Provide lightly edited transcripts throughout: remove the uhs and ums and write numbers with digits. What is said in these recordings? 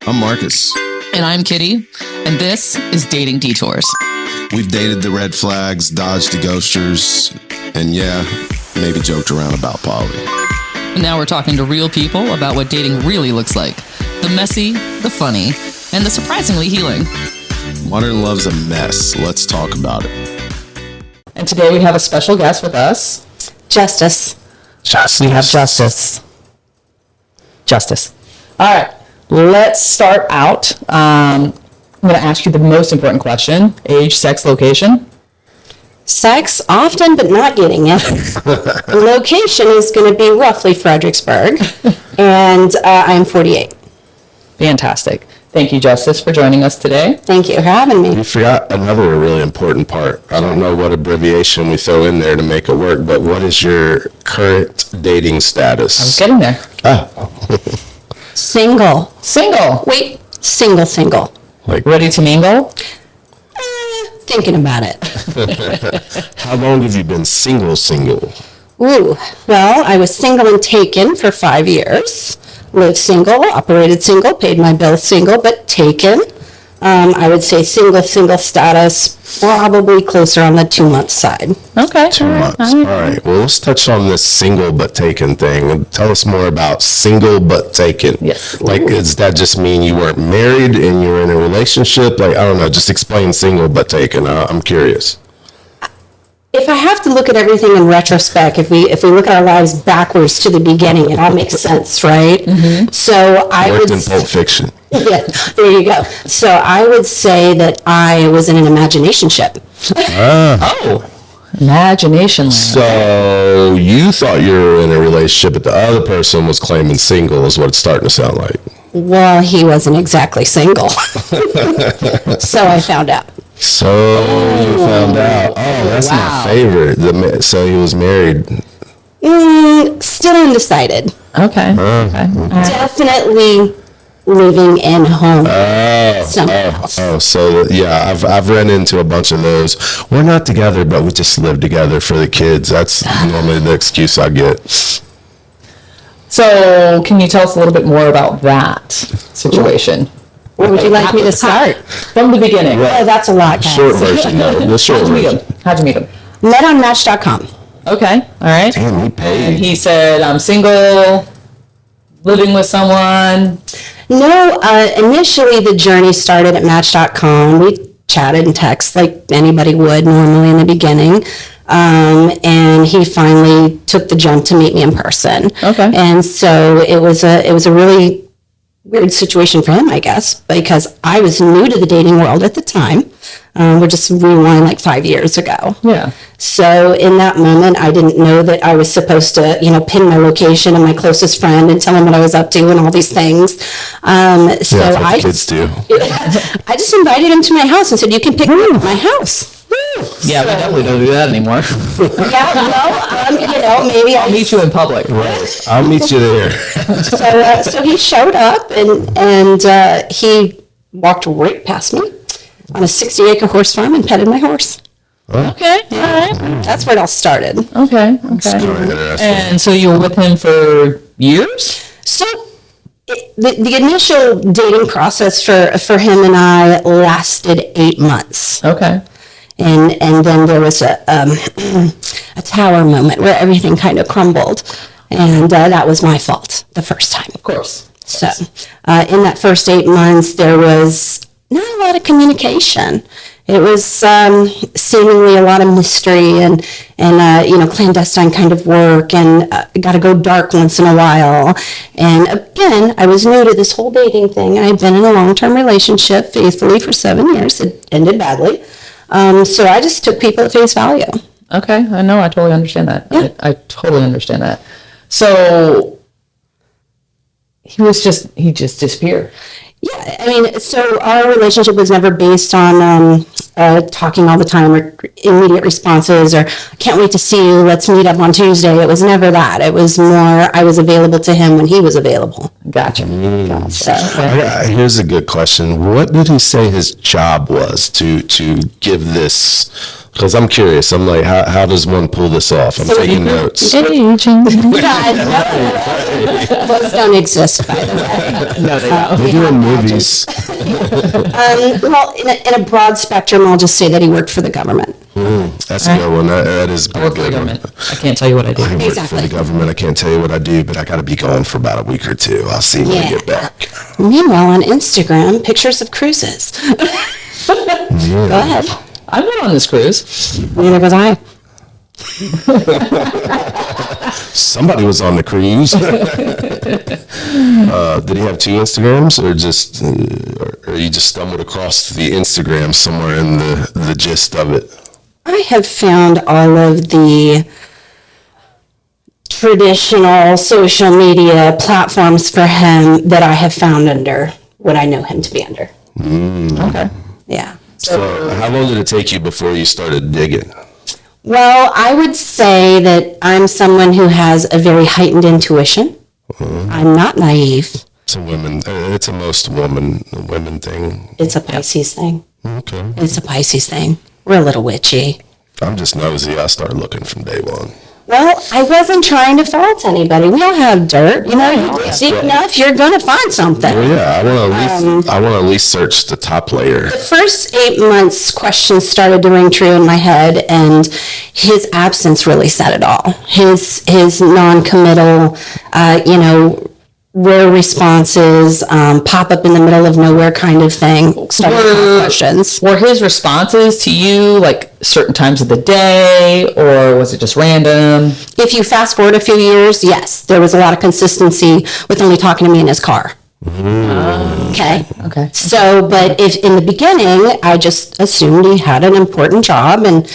I'm Marcus. And I'm Kitty, and this is Dating Detours. We've dated the red flags, dodged the ghosters, and yeah, maybe joked around about Polly. And now we're talking to real people about what dating really looks like. The messy, the funny, and the surprisingly healing. Modern love's a mess. Let's talk about it. And today we have a special guest with us. Justice. We have Justice. All right, let's start out. I'm going to ask you the most important question. Age, sex, location. Sex, often, but not getting it. The location is going to be roughly Fredericksburg, and I'm 48. Fantastic. Thank you, Justice, for joining us today. Thank you for having me. You forgot another really important part. I don't know what abbreviation we throw in there to make it work, but what is your current dating status? I was getting there. Single. Single. Wait, single. Like, Ready to mingle? Thinking about it. how long have you been single? Ooh, well, I was single and taken for 5 years. Lived single, operated single, paid my bills single, but taken. I would say single status, probably closer on the 2-month side. Okay. 2 months. All right. Well, let's touch on this single but taken thing. And tell us more about single but taken. Yes. Like, does that just mean you weren't married and you were in a relationship? Like, I don't know. Just explain single but taken. I'm curious. If I have to look at everything in retrospect, if we look at our lives backwards to the beginning, it all makes sense, right? Mm-hmm. So I Worked would in Pulp Fiction. Yeah, there you go. So I would say that I was in an imaginationship. Oh, imagination land. So you thought you were in a relationship, but the other person was claiming single is what it's starting to sound like. Well, he wasn't exactly single. So I found out. So you found out. Oh, that's my favorite. So he was married. Still undecided. Okay. Definitely living in home. So yeah, I've run into a bunch of those. We're not together, but we just live together for the kids. That's normally the excuse I get. So can you tell us a little bit more about that situation? Where would you like me to start? From the beginning. Right. Oh, that's a lot, guys. Short version, though. The short version. How'd you meet him? Met on Match.com. Okay. All right. Damn, he paid. And he said, I'm single, living with someone. No, initially the journey started at Match.com. We chatted and texted like anybody would normally in the beginning. And he finally took the jump to meet me in person. Okay. And so it was a really weird situation for him, I guess, because I was new to the dating world at the time. We're just rewind like 5 years ago. Yeah. So in that moment, I didn't know that I was supposed to, pin my location and my closest friend and tell him what I was up to and all these things. That's what kids do. I just invited him to my house and said, "You can pick me up at my house." Yeah, we definitely don't do that anymore. Yeah, well, maybe I'll meet you in public. Right. I'll meet you there. So he showed up and he walked right past me on a 60-acre horse farm and petted my horse. Okay, all right. That's where it all started. Okay. And so you were with him for years? So the initial dating process for him and I lasted 8 months. Okay. And then there was a tower moment where everything kind of crumbled. And that was my fault the first time. Of course. So in that first 8 months, there was not a lot of communication. It was seemingly a lot of mystery and clandestine kind of work, and got to go dark once in a while. And again, I was new to this whole dating thing. I had been in a long-term relationship faithfully for 7 years. It ended badly. So I just took people at face value. Okay, I know. I totally understand that. Yeah. I totally understand that. So he just disappeared. Yeah, I mean, so our relationship was never based on talking all the time or immediate responses or can't wait to see you, let's meet up on Tuesday. It was never that. It was more I was available to him when he was available. Gotcha. So Here's a good question. What did he say his job was to give this Because I'm curious. I'm like, how does one pull this off? I'm taking notes. God, no. Those don't exist, by the way. No, they don't. They're doing movies. Well, in a broad spectrum, I'll just say that he worked for the government. That's a good one. That is a I work for the good one. government. I can't tell you what I do. I work for Exactly. the government. I can't tell you what I do, but I got to be gone for about a week or two. I'll see when I get back. Meanwhile, on Instagram, pictures of cruises. Go ahead. I've been on this cruise. Neither was I. Somebody was on the cruise. Did he have two Instagrams, or you just stumbled across the Instagram somewhere in the gist of it? I have found all of the traditional social media platforms for him that I have found under what I know him to be under. Okay. Yeah. So how long did it take you before you started digging? Well, I would say that I'm someone who has a very heightened intuition. I'm not naive. It's a women. It's a most women thing. It's a Pisces thing. Okay. It's a Pisces thing. We're a little witchy. I'm just nosy. I started looking from day one. Well, I wasn't trying to fault anybody. We all have dirt. You know, you dig deep enough, you're going to find something. Well, yeah, I want to at least search the top layer. The first 8 months, questions started to ring true in my head, and his absence really said it all. His non-committal, rare responses, pop up in the middle of nowhere kind of thing. Started to ask questions. Were his responses to you like certain times of the day, or was it just random? If you fast forward a few years, yes, there was a lot of consistency with only talking to me in his car. Okay. Okay. So, but if in the beginning, I just assumed he had an important job and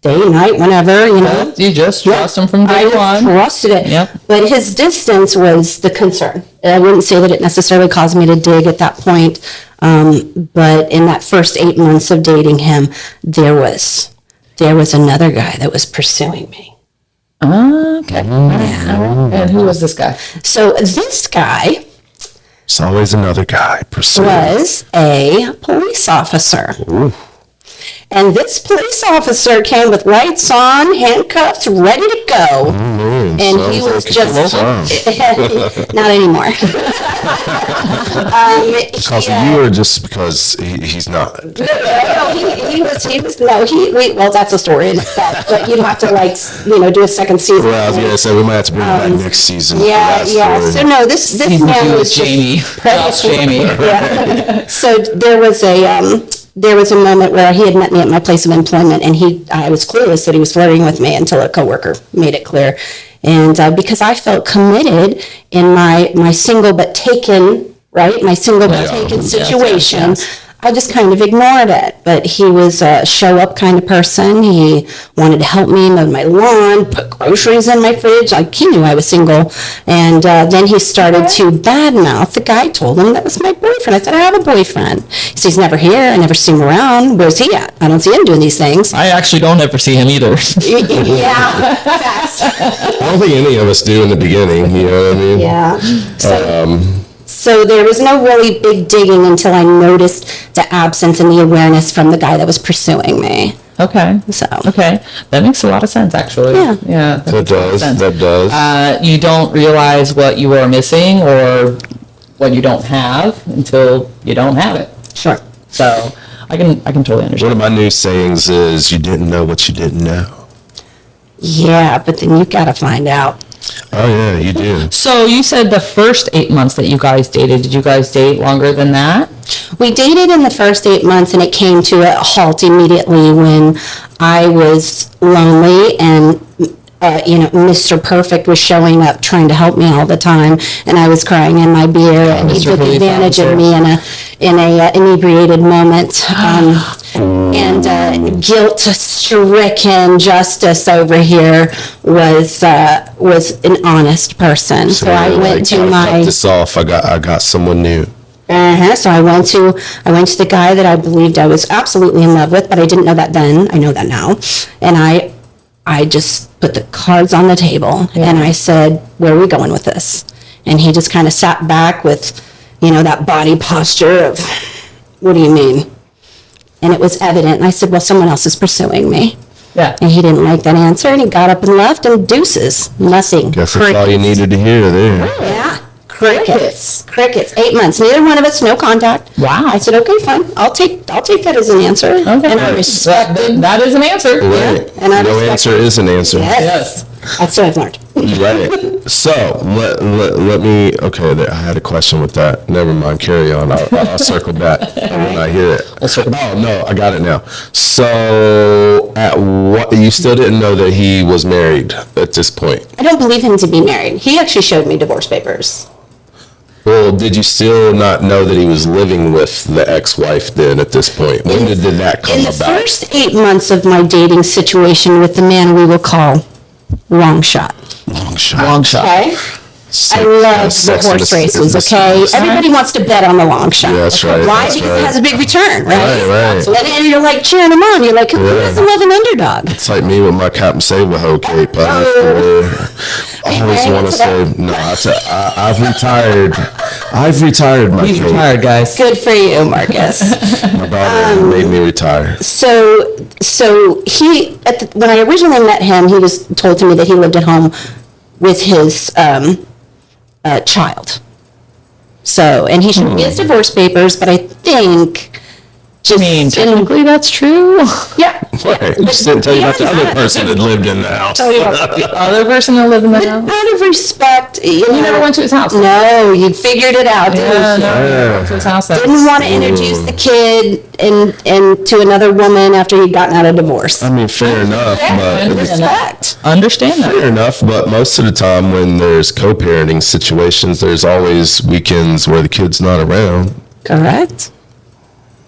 day, night, whenever, You just trust him from day I one. trusted it. Yep. But his distance was the concern. I wouldn't say that it necessarily caused me to dig at that point. But in that first 8 months of dating him, there was another guy that was pursuing me. Okay. And who was this guy? So this guy It's always another guy pursuing. was a police officer. And this police officer came with lights on, handcuffs, ready to go. And he was just not anymore. Because of you, or just because he's not? Well, that's a story in itself, but you'd have to do a second season. Well, I was gonna say we might have to bring it back next season. for Yeah. that story. So no, this man was Jamie. That's Jamie. Yeah. So there was a moment where he had met me at my place of employment, and I was clueless that he was flirting with me until a coworker made it clear. And because I felt committed in my single but taken, right? My single but taken situation. Yes. I just kind of ignored it, but he was a show-up kind of person. He wanted to help me mow my lawn, put groceries in my fridge. Like, he knew I was single. And then he started to badmouth the guy. I told him that was my boyfriend. I said, I have a boyfriend. He says, he's never here. I never see him around. Where's he at? I don't see him doing these things. I actually don't ever see him either. Yeah, facts. I don't think any of us do in the beginning. You know what I mean? Yeah. So there was no really big digging until I noticed the absence and the awareness from the guy that was pursuing me. Okay. So. Okay. That makes a lot of sense, actually. Yeah. Yeah. That does. That does. You don't realize what you are missing or what you don't have until you don't have it. Sure. So I can totally One understand. of my new sayings is, "You didn't know what you didn't know." Yeah, but then you got to find out. Oh yeah, you do. So you said the first 8 months that you guys dated. Did you guys date longer than that? We dated in the first 8 months, and it came to a halt immediately when I was lonely and Mr. Perfect was showing up trying to help me all the time, and I was crying in my beer, and he Mr. took Relief advantage of Officer. me in a inebriated moment. And guilt-stricken Justice over here was an honest person. So I went to Cut my. this off. I got someone new. So I went to the guy that I believed I was absolutely in love with, but I didn't know that then. I know that now, and I just put the cards on the table, and I said, "Where are we going with this?" And he just kind of sat back with, that body posture of, "What do you mean?" and it was evident. And I said, well, someone else is pursuing me. Yeah. And he didn't like that answer, and he got up and left, and deuces, nothing. Guess that's all you needed to hear there. Yeah, crickets. 8 months. Neither one of us, no contact. Wow. I said, okay, fine. I'll take that as an answer. Okay. And I respected. That is an answer. Right. And I No respect- answer is an answer. Yes. That's what I've learned. Right. So let me. Okay, I had a question with that. Never mind. Carry on. I'll circle back when I hear it. Oh no, I got it now. So at what? You still didn't know that he was married at this point. I don't believe him to be married. He actually showed me divorce papers. Well, did you still not know that he was living with the ex-wife then at this point? When did that come In the about? first 8 months of my dating situation with the man we will call Long Shot. Long shot. Long shot. Okay? I love the Sex and horse the- races, the- okay? Everybody wants to bet on the long shot. Yeah, that's okay? right, Why? that's Because right. it has a big return, right? Right. So then you're like cheering them on. You're like, who doesn't love an underdog? It's like me with my Captain Save-A-Ho cape. I have to wear. I always want to say, no, I've retired. I've retired my He's cape. retired, guys. Good for you, Marcus. My daughter made me retire. So he, when I originally met him, he was told to me that he lived at home with his child. So, and he showed me his divorce papers, but I think just Technically, that's true. yeah. Right. Just didn't tell you about the other person that lived in the house. Tell you about the other person that lived in the house. Out of respect, you never went to his house? No, you figured it out, didn't you? No, went to his house. Didn't want to introduce the kid and to another woman after he'd gotten out of divorce. I mean, fair enough, but Respect. Understand that. fair enough. But most of the time, when there's co-parenting situations, there's always weekends where the kid's not around. Correct.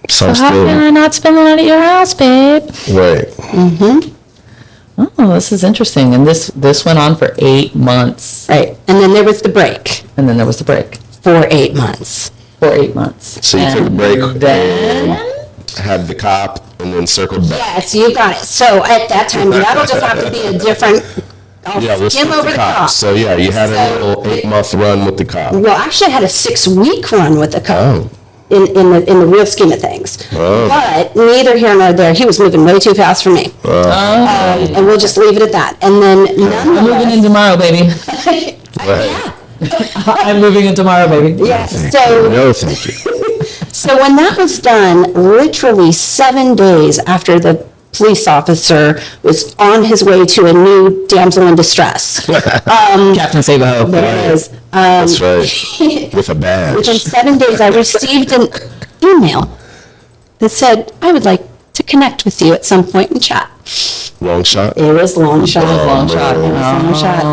So I'm How can I still not spend the night at your house, babe? right. Oh, this is interesting. And this went on for 8 months. Right. And then there was the break And then there was the break for 8 months. for 8 months. So you took a break, Then had the cop, and then circled back. Yes, you got it. So at that time, that'll just have to be a different, I'll Yeah, let's skim put over the the cop. top. So yeah, you had a So- little 8-month run with the cop. Well, actually, I had a 6-week run with the cop. Oh. In the real scheme of things. But neither here nor there, he was moving way too fast for me. And we'll just leave it at that. And then I'm moving in nonetheless, tomorrow, baby. Right. I'm moving in tomorrow, baby. yes, so No, thank you. So when that was done, literally 7 days after the police officer was on his way to a new damsel in distress. Captain Save-A-Ho. There it is. That's right. With a Within badge. 7 days, I received an email that said, I would like to connect with you at some point and chat. Long shot. It was long shot. Long shot. It was long shot.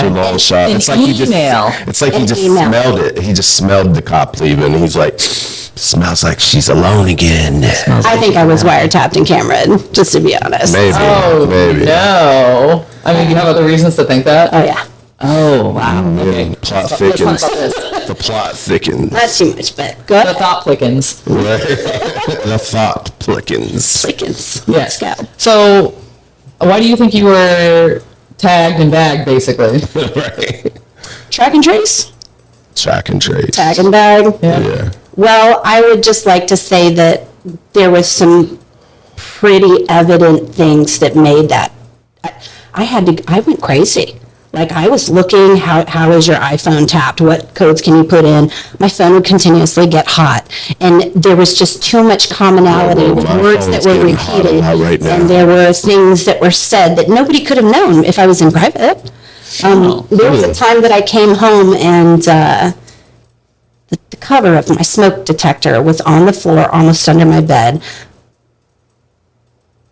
Mr. Long shot. An It's like he just. email. It's like he An just email. smelled it. He just smelled the cop leaving. He's like, smells like she's alone again. I think I was wiretapped and cameraed, just to be honest. Maybe. Oh, Maybe. no. I mean, you have other reasons to think that? Oh, yeah. Oh, wow. Yeah, plot Let's thickens. talk about this. The plot thickens. Not too much, but The good. thought plickens. Right. The thought plickens. Chickens. Yes. Let's go. So, why do you think you were tagged and bagged, basically? Right. Track and trace? Track and trace. Tag and bag? Yeah. Well, I would just like to say that there was some pretty evident things that made that. I went crazy. Like, I was looking, how is your iPhone tapped? What codes can you put in? My phone would continuously get hot. And there was just too much commonality Yeah, with my words that phone's were getting hot repeated. right now. And there were things that were said that nobody could have known if I was in private. There was a time that I came home and the cover of my smoke detector was on the floor, almost under my bed.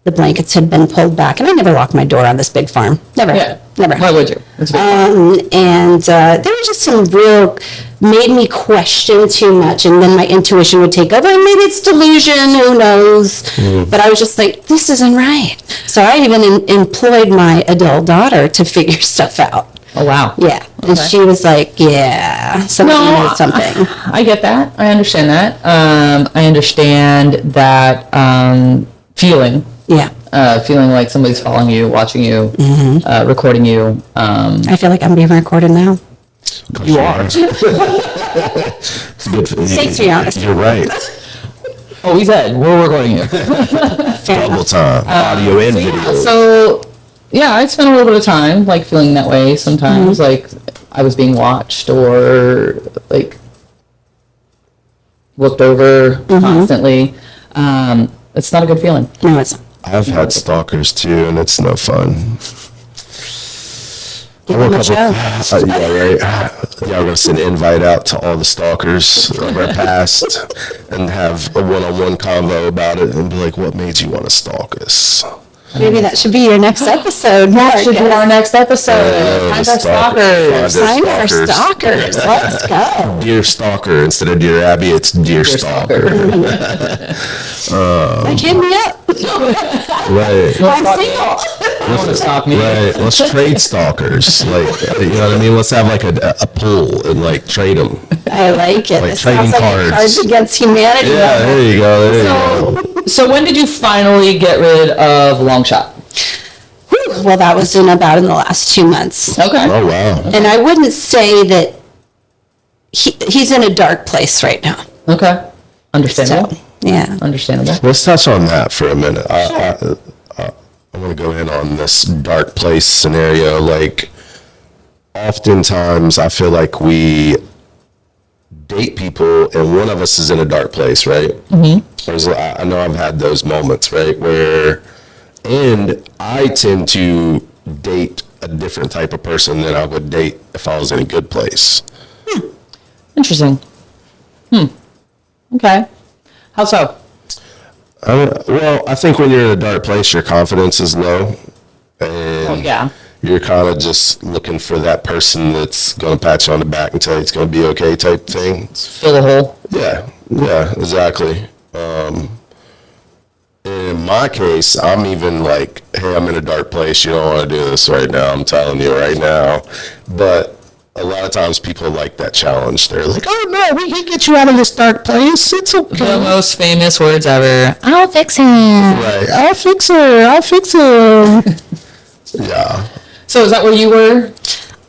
The blankets had been pulled back, and I never locked my door on this big farm. Never. Yeah. Never. Why would you? It's big. And there was just some real, made me question too much, and then my intuition would take over, and maybe it's delusion, who knows? But I was just like, this isn't right. So I even employed my adult daughter to figure stuff out. Oh, wow. Yeah. And Okay. she was like, yeah, somebody knows something. I get that. I understand that. I understand that feeling. Yeah. Feeling like somebody's following you, watching you, recording you. I feel like I'm being recorded now. You are. It's good. Thanks for your honesty. You're right. Oh, we said we're recording you. Double time, audio and video. So, yeah, I spent a little bit of time like feeling that way sometimes, like I was being watched or like looked over constantly. It's not a good feeling. No, it's I've had stalkers too, and it's no fun. give them a show. Yeah, right. Yeah, we're gonna send an invite out to all the stalkers of our past and have a one-on-one convo about it and be like, what made you want to stalk us? Maybe that should be your next episode. That should be our next episode. Find our stalkers. Find our stalkers. Let's go. Dear Stalker. Instead of Dear Abby, it's Dear Stalker. Like, hit me up. Right. I'm single. You want to stalk me? Right. Let's trade stalkers. Like, you know what I mean? Let's have like a pool and like trade them. I like it. Like It trading sounds like cards. Cards Against Humanity. Yeah, there you go. There you go. So when did you finally get rid of Long Shot? Whew. Well, that was in the last 2 months. Okay. Oh, wow. And I wouldn't say that he's in a dark place right now. Okay. Understandable. So, yeah. Understandable. Let's touch on that for a minute. I want to go in on this dark place scenario. Like, oftentimes I feel like we date people and one of us is in a dark place, right? Mm-hmm. I know I've had those moments, right? And I tend to date a different type of person than I would date if I was in a good place. Interesting. Okay. How so? Well, I think when you're in a dark place, your confidence is low. And Yeah. you're kind of just looking for that person that's going to pat you on the back and tell you it's going to be okay type thing. Fill a hole. Yeah, exactly. In my case, I'm even like, hey, I'm in a dark place. You don't want to do this right now. I'm telling you right now. But a lot of times people like that challenge. They're like, oh, no, we can get you out of this dark place. It's okay. The most famous words ever. I'll fix him. Right. I'll fix her. Yeah. So is that where you were?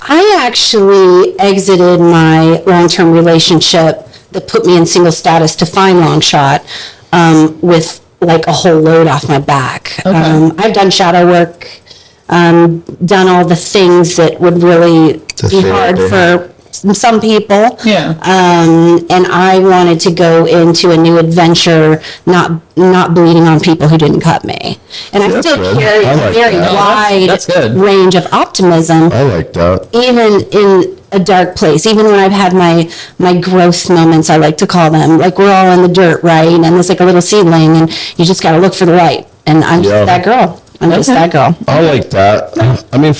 I actually exited my long-term relationship that put me in single status to find Long Shot with like a whole load off my back. Okay. I've done shadow work, done all the things that would really be hard for some people. Yeah. And I wanted to go into a new adventure, not bleeding on people who didn't cut me. And I That's still good. carry I a like very that. wide That's good. range of optimism, I like that. even in a dark place. Even when I've had my growth moments, I like to call them, like we're all in the dirt, right? And there's like a little seedling, and you just got to look for the light. And I'm Yeah. just that girl. I'm just that girl. I like that. I mean,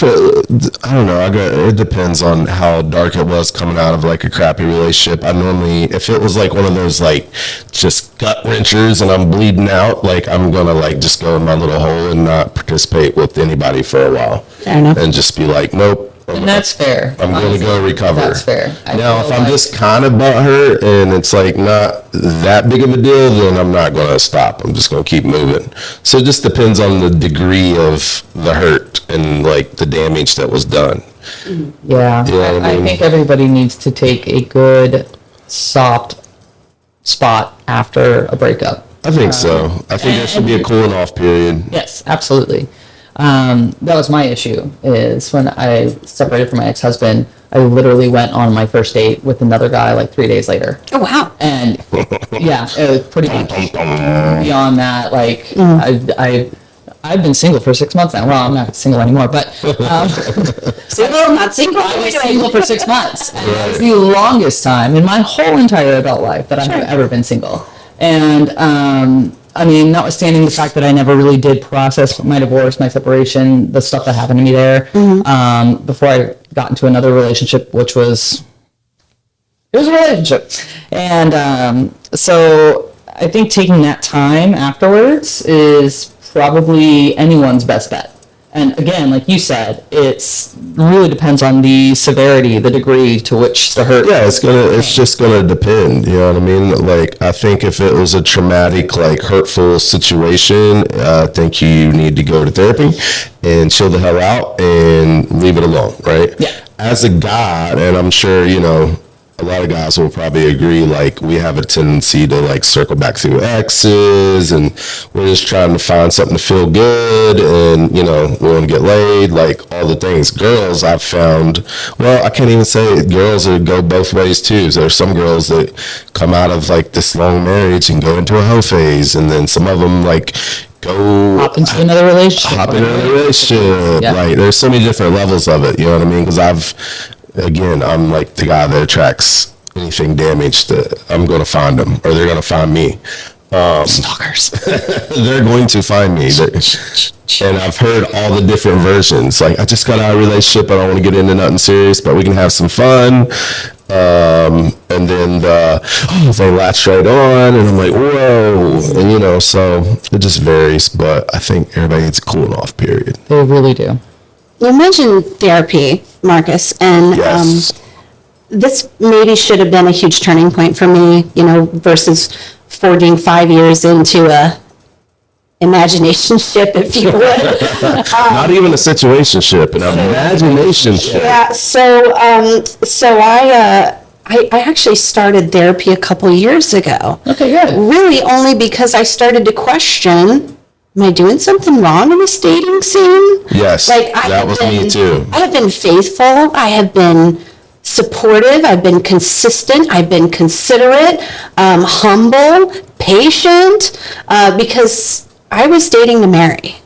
I don't know. It depends on how dark it was coming out of like a crappy relationship. I normally, if it was like one of those like just gut wrenchers and I'm bleeding out, like I'm gonna like just go in my little hole and not participate with anybody for a while. Fair enough. And just be like, nope. And that's fair. I'm going to go recover. That's fair. Now, if I'm just kind of butthurt and it's like not that big of a deal, then I'm not going to stop. I'm just going to keep moving. So it just depends on the degree of the hurt and like the damage that was done. Yeah. Yeah, I I mean- think everybody needs to take a good soft spot after a breakup. I think so. I think there should be a cooling off period. Yes, absolutely. That was my issue, is when I separated from my ex-husband, I literally went on my first date with another guy like 3 days later. Oh, wow. And yeah, it was pretty much beyond that. Like I've been single for 6 months now. Well, I'm not single anymore, but Single, not single. I was single for 6 months. And it was the longest time in my whole entire adult life that I have ever been single. And I mean, notwithstanding the fact that I never really did process my divorce, my separation, the stuff that happened to me there, before I got into another relationship, which was, it was a relationship. And so I think taking that time afterwards is probably anyone's best bet. And again, like you said, it's really depends on the severity, the degree to which the hurt. Yeah, it's just gonna depend. You know what I mean? Like, I think if it was a traumatic, like hurtful situation, I think you need to go to therapy and chill the hell out and leave it alone, right? Yeah. As a guy, and I'm sure, you know, a lot of guys will probably agree, like, we have a tendency to, like, circle back through exes, and we're just trying to find something to feel good, and, you know, we want to get laid, like, all the things. Girls, I've found, well, I can't even say it. Girls go both ways, too. So there's some girls that come out of, like, this long marriage and go into a hoe phase, and then some of them, like, hop into another relationship. Yeah. Like, there's so many different levels of it, you know what I mean? Because I'm like the guy that attracts anything damaged. I'm going to find them, or they're going to find me. Stalkers. They're going to find me. And I've heard all the different versions. Like, I just got out of a relationship. I don't want to get into nothing serious, but we can have some fun. And then they latch right on, and I'm like, whoa. And, you know, so it just varies. But I think everybody needs a cooling off period. They really do. You mentioned therapy, Marcus, and Yes. this maybe should have been a huge turning point for me, you know, versus forging 5 years into a imaginationship, if you would. Not even a situationship, an imaginationship. Yeah, so I actually started therapy a couple years ago. Okay, good. Really only because I started to question, am I doing something wrong in this dating scene? Yes, that was me too. I have been faithful. I have been supportive. I've been consistent. I've been considerate, humble, patient, because I was dating to marry.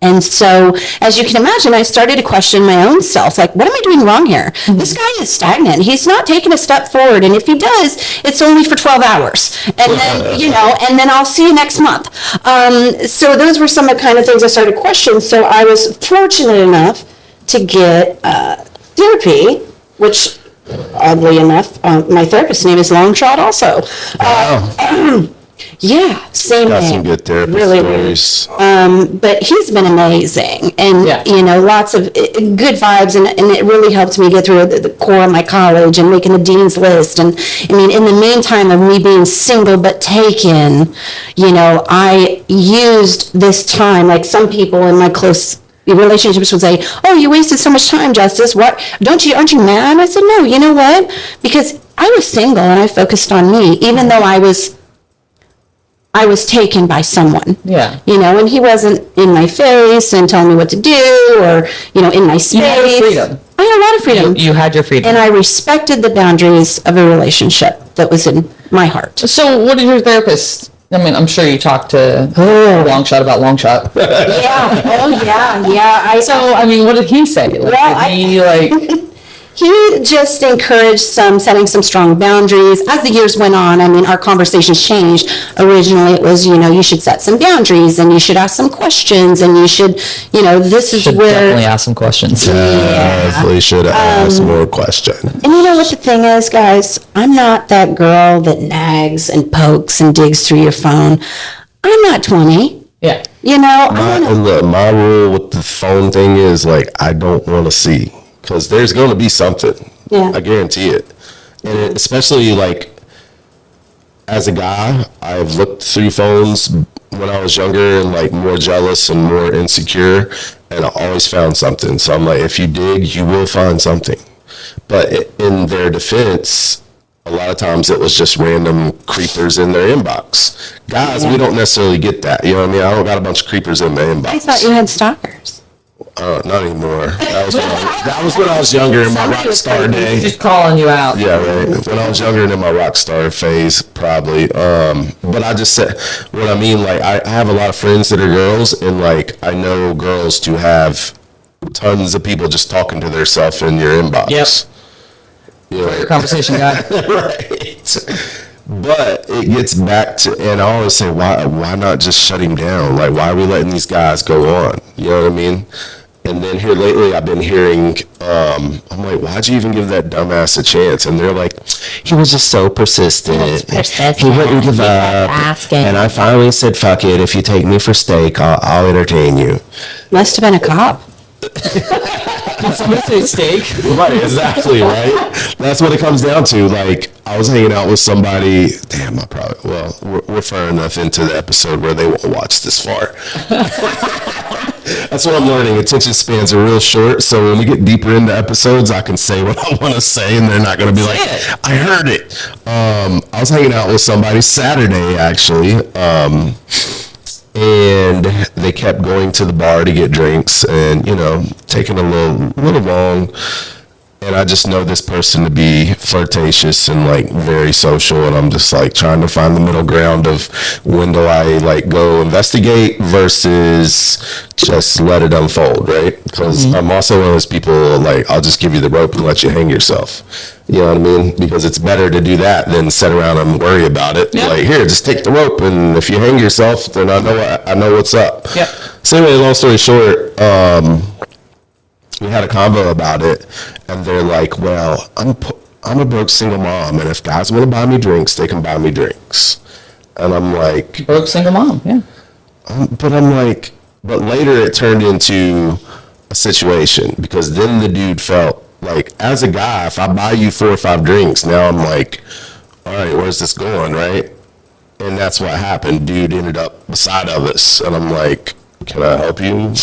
And so, as you can imagine, I started to question my own self. Like, what am I doing wrong here? Mm-hmm. This guy is stagnant. He's not taking a step forward. And if he does, it's only for 12 hours. And then, you know, and then I'll see you next month. So those were some of the kind of things I started to question. So I was fortunate enough to get therapy, which, oddly enough, my therapist's name is Longshot also. Yeah, same Got name. some good therapist Really. stories. But he's been amazing, and you know, lots of good vibes, and it really helped me get through the core of my college and making the dean's list. And I mean, in the meantime of me being single but taken, you know, I used this time, like some people in my close relationships would say, "Oh, you wasted so much time, Justice. What? Aren't you mad?" I said, "No, you know what? Because I was single and I focused on me, even though I was taken by someone." Yeah. You know, and he wasn't in my face and telling me what to do, or, you know, in my space. You had freedom. I had a lot of freedom. You had your freedom. And I respected the boundaries of a relationship that was in my heart. So what did your therapist, I mean, I'm sure you talked to Longshot about Longshot. Yeah. Oh, yeah. So, I mean, what did he say? Like, Well, did he, like... He just encouraged setting some strong boundaries. As the years went on, I mean, our conversations changed. Originally, it was, you know, you should set some boundaries, and you should ask some questions, and you should, you know, this is Should where... definitely ask some questions. Definitely should have asked more questions. And you know what the thing is, guys? I'm not that girl that nags and pokes and digs through your phone. I'm not 20. Yeah. You know, And look, my rule with the phone thing is, like, I don't want to see. Because there's going to be something. Yeah. I guarantee it. And especially, like, as a guy, I've looked through phones when I was younger and, like, more jealous and more insecure. And I always found something. So I'm like, if you dig, you will find something. But in their defense, a lot of times it was just random creepers in their inbox. Guys, we don't necessarily get that. You know what I mean? I don't got a bunch of creepers in my inbox. I thought you had stalkers. Not anymore. That was when I was younger in my rock star day. Just calling you out. Yeah, right. When I was younger and in my rock star phase, probably. But I just said, what I mean, like, I have a lot of friends that are girls, and, like, I know girls to have tons of people just talking to themselves in your inbox. Yep. You know, Your conversation guy. right. But it gets back to, and I always say, why not just shut him down? Like, why are we letting these guys go on? You know what I mean? And then here lately, I've been hearing, I'm like, why'd you even give that dumbass a chance? And they're like, he was just so persistent. He wouldn't give up. And I finally said, fuck it. If you take me for steak, I'll entertain you. Must have been a cop. Did somebody say steak? Right, exactly, right? That's what it comes down to. Like, I was hanging out with somebody. Damn, we're far enough into the episode where they won't watch this far. That's what I'm learning. Attention spans are real short, so when we get deeper into episodes, I can say what I want to say, and they're not going to be like, I heard it. I was hanging out with somebody Saturday, actually, and they kept going to the bar to get drinks and, taking a little long. And I just know this person to be flirtatious and very social, and I'm just trying to find the middle ground of when do I go investigate versus just let it unfold, right? Because I'm also one of those people I'll just give you the rope and let you hang yourself. You know what I mean? Because it's better to do that than sit around and worry about it. Yeah. Here, just take the rope, and if you hang yourself, then I know what's up. Yeah. So anyway, long story short, we had a convo about it, and they're like, well, I'm a broke single mom, and if guys want to buy me drinks, they can buy me drinks. And I'm like... Broke single mom, yeah. But I'm like... But later it turned into a situation, because then the dude felt as a guy, if I buy you 4 or 5 drinks, now I'm like, all right, where's this going, right? And that's what happened. Dude ended up beside of us, and I'm like... Can I help you?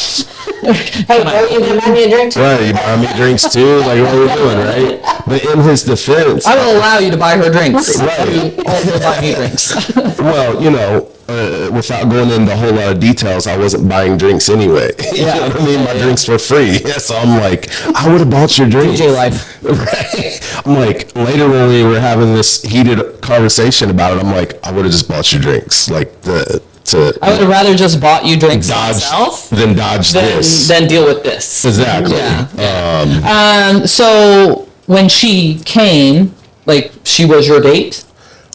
Hey, you can buy me a drink too. Right, you buy me drinks too? What are we doing, right? But in his defense... I will allow you to buy her drinks. Right. You also buy me drinks. Well, without going into a whole lot of details, I wasn't buying drinks anyway. You know what I mean? My drinks were free. So I'm like, I would have bought your drinks. DJ life. Right. I'm like, later when we were having this heated conversation about it, I'm like, I would have just bought your drinks. I would have rather just bought you drinks myself than this. Than deal with this. Exactly. Yeah. So when she came, she was your date?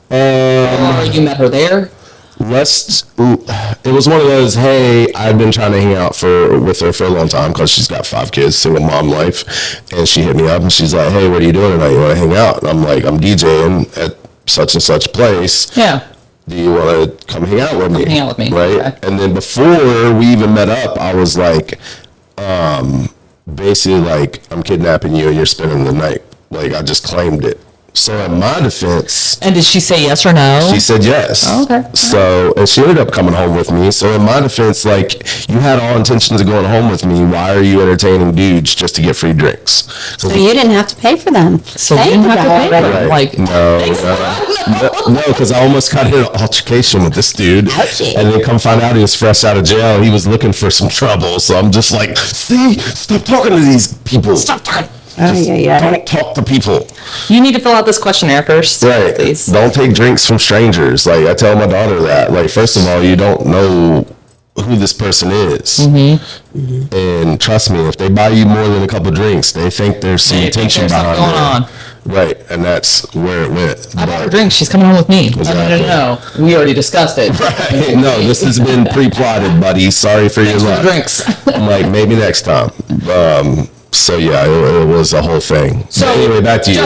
Or you met her there? It was one of those, hey, I've been trying to hang out with her for a long time because she's got 5 kids, single mom life, and she hit me up and she's like, hey, what are you doing tonight? You want to hang out? And I'm like, I'm DJing at such and such place. Yeah. Do you want to come hang out with me? Hang out with me. Right? Okay. And then before we even met up, I was like, basically I'm kidnapping you and you're spending the night. I just claimed it. So in my defense... And did she say yes or no? She said yes. Oh, okay. So, and she ended up coming home with me. So in my defense, you had all intentions of going home with me. Why are you entertaining dudes just to get free drinks? So you didn't have to pay for them. So you didn't have to pay for them. Right. No, because I almost got in an altercation with this dude. Okay. And then come find out he was fresh out of jail. He was looking for some trouble. So I'm just like, see, stop talking to these people. Stop talking. Don't talk to people. You need to fill out this questionnaire first. Right. Please. Don't take drinks from strangers. I tell my daughter that. First of all, you don't know who this person is. Mm-hmm. And trust me, if they buy you more than a couple drinks, they think there's some tension behind it. Right, and that's where it went. I bought her drinks. She's coming home with me. Exactly. No. We already discussed it. Right. No, this has been pre-plotted, buddy. Sorry for your luck. Drinks. I'm like, maybe next time. So yeah, it was a whole thing. So but anyway, back to you.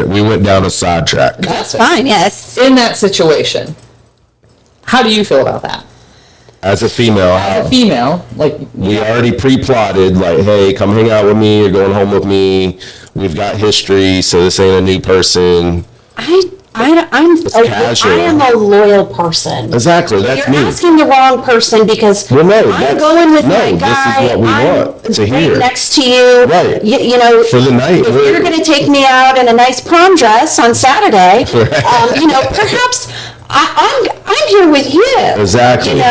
We went down a sidetrack. That's fine. Yes. In that situation, how do you feel about that? As a female, we already pre-plotted. Hey, come hang out with me. You're going home with me. We've got history, so this ain't a new person. I am a loyal person. Exactly, that's me. You're asking the wrong person because I'm going with my guy. This is what we want to hear. Right next to you. Right. For the night. If you're going to take me out in a nice prom dress on Saturday, perhaps I'm here with you. Exactly.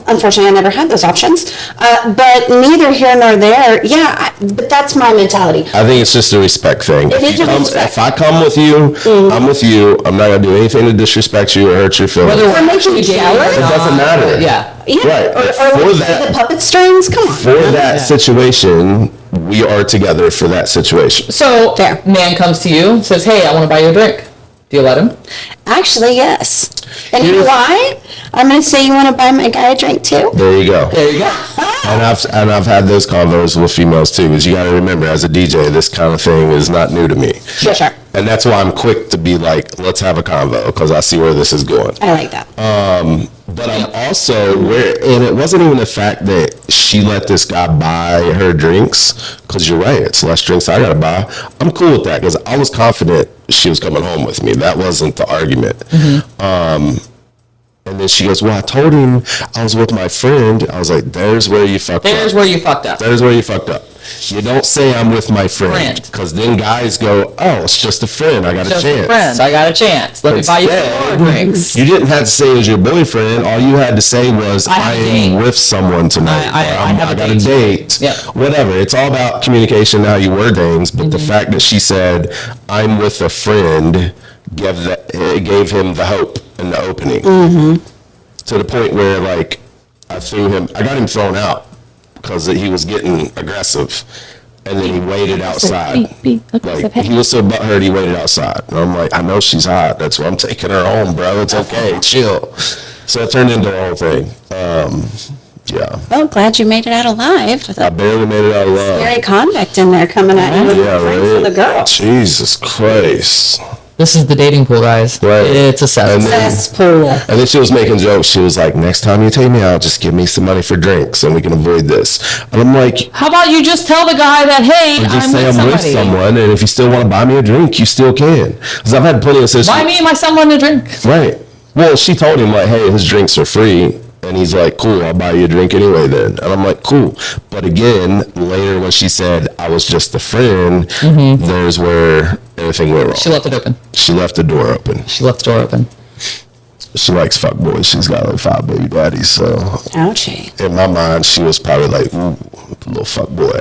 Unfortunately, I never had those options. But neither here nor there. Yeah, but that's my mentality. I think it's just a respect thing. If I come with you, I'm with you. I'm not going to do anything to disrespect you or hurt your feelings. Or make you jealous. It doesn't matter. Yeah. Right. Or the puppet strings. Come on. For that situation, we are together for that situation. So, man comes to you, says, hey, I want to buy you a drink. Do you let him? Actually, yes. And you know why? I'm going to say you want to buy my guy a drink too. There you go. And I've had those convos with females too, because you got to remember, as a DJ, this kind of thing is not new to me. Sure. And that's why I'm quick to be like, let's have a convo, because I see where this is going. I like that. But I'm also and it wasn't even the fact that she let this guy buy her drinks, because you're right, it's less drinks I gotta buy. I'm cool with that, because I was confident she was coming home with me. That wasn't the argument. Mm-hmm. And then she goes, well, I told him I was with my friend. I was like, there's where you fucked up. There's where you fucked up. There's where you fucked up. You don't say I'm with my friend. Because then guys go, oh, it's just a friend. I got a chance. Just a friend. I got a chance. Let me buy you some more drinks. You didn't have to say it was your boyfriend. All you had to say was, I am with someone tonight. I got a date. Yep. Whatever. It's all about communication, how you word things. But the fact that she said, I'm with a friend, gave him the hope and the opening. To the point where, like, I got him thrown out because he was getting aggressive. And then he waited outside. Like, he was so butthurt, he waited outside. And I'm like, I know she's hot. That's why I'm taking her home, bro. It's okay. Chill. So it turned into a whole thing. Yeah. Well, glad you made it out alive. I barely made it out alive. Scary convict in there coming at you with for the girl. Jesus Christ. This is the dating pool, guys. Right. It's a Cesspool. And then she was making jokes. She was like, next time you take me out, just give me some money for drinks and we can avoid this. And I'm like, how about you just tell the guy that, hey, I'm with someone, and if you still want to buy me a drink, you still can. Because I've had plenty of sisters. Buy me and my someone a drink. Right. Well, she told him, like, hey, his drinks are free. And he's like, cool, I'll buy you a drink anyway then. And I'm like, cool. But again, later when she said I was just a friend, there's where everything went wrong. She left it open. She left the door open. She left the door open. She likes fuck boys. She's got like 5 baby daddies. So Ouchie. in my mind, she was probably like, ooh, little fuck boy.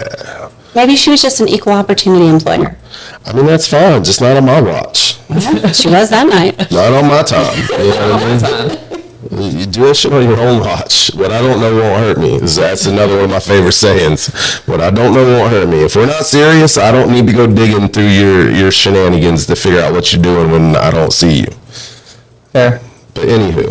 Maybe she was just an equal opportunity employer. I mean, that's fine. Just not on my watch. Yeah, she was that night. Not on my time. You know what I mean? You do that shit on your own watch. What I don't know won't hurt me. That's another one of my favorite sayings. What I don't know won't hurt me. If we're not serious, I don't need to go digging through your shenanigans to figure out what you're doing when I don't see you. Fair. But anywho.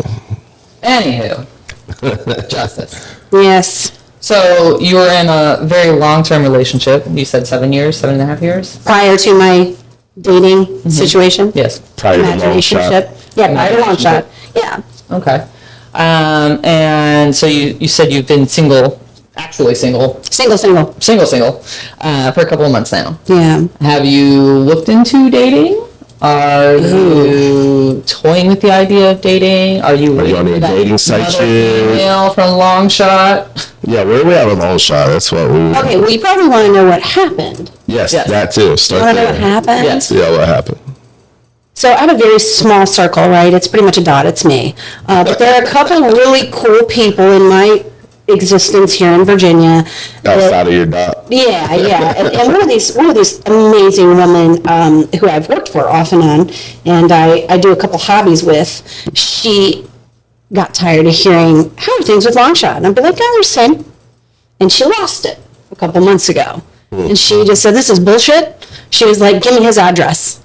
Justice. Yes. So you were in a very long-term relationship. You said 7.5 years? Prior to my dating situation? Yes. Prior to long shot. Yeah, prior to long shot. Yeah. Okay. And so you said you've been single, actually single, Single. for a couple of months now. Yeah. Have you looked into dating? Are you toying with the idea of dating? Are you on a dating site? Email from Long Shot? Yeah, where are we at with Long Shot? That's what we... Okay, well, you probably want to know what happened. Yes, that too. Start Want to know there. what happened? Yes. Yeah, what happened? So I have a very small circle, right? It's pretty much a dot. It's me. But there are a couple of really cool people in my existence here in Virginia. Outside of your dot. Yeah. And one of these amazing women who I've worked for off and on, and I do a couple hobbies with, she got tired of hearing, how are things with Long Shot? And I'd be like, oh, they're the same. And she lost it a couple months ago. And she just said, this is bullshit. She was like, give me his address.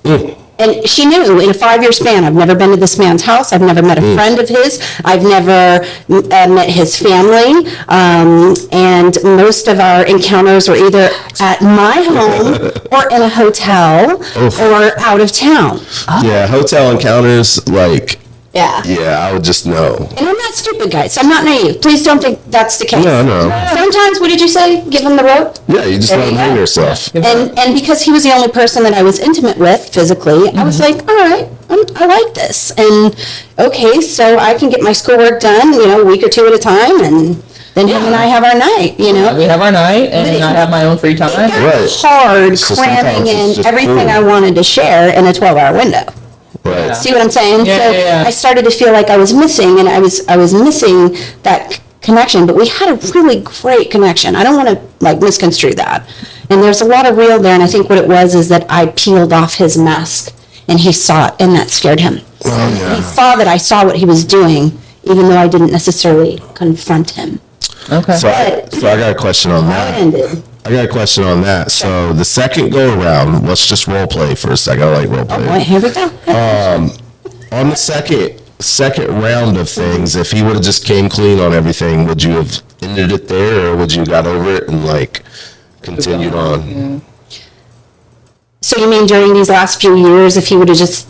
And she knew in a 5-year span, I've never been to this man's house. I've never met a friend of his. I've never met his family. And most of our encounters were either at my home or in a hotel or out of town. Yeah, hotel encounters, like... Yeah, I would just know. And I'm not stupid, guys. I'm not naive. Please don't think that's the case. No. Sometimes, what did you say? Give him the rope? Yeah, you just let him hang yourself. And because he was the only person that I was intimate with physically, I was like, all right, I like this. And okay, so I can get my schoolwork done, a week or two at a time, and then him and I have our night, We have our night, and I have my own free time. It got Right. hard So cramming sometimes it's in just everything cool. I wanted to share in a 12-hour window. Right. See what I'm saying? Yeah, So yeah. I started to feel like I was missing, and I was missing that connection. But we had a really great connection. I don't want to misconstrue that. And there's a lot of real there. And I think what it was is that I peeled off his mask, and he saw it, and that scared him. Oh, yeah. He saw that I saw what he was doing, even though I didn't necessarily confront him. Okay. So I got a question on How it that. ended. I got a question on that. So the second go around, let's just role play for a second. I like role play. Boy, here we go. On the second round of things, if he would have just came clean on everything, would you have ended it there, or would you got over it and continued on? So you mean during these last few years, if he would have just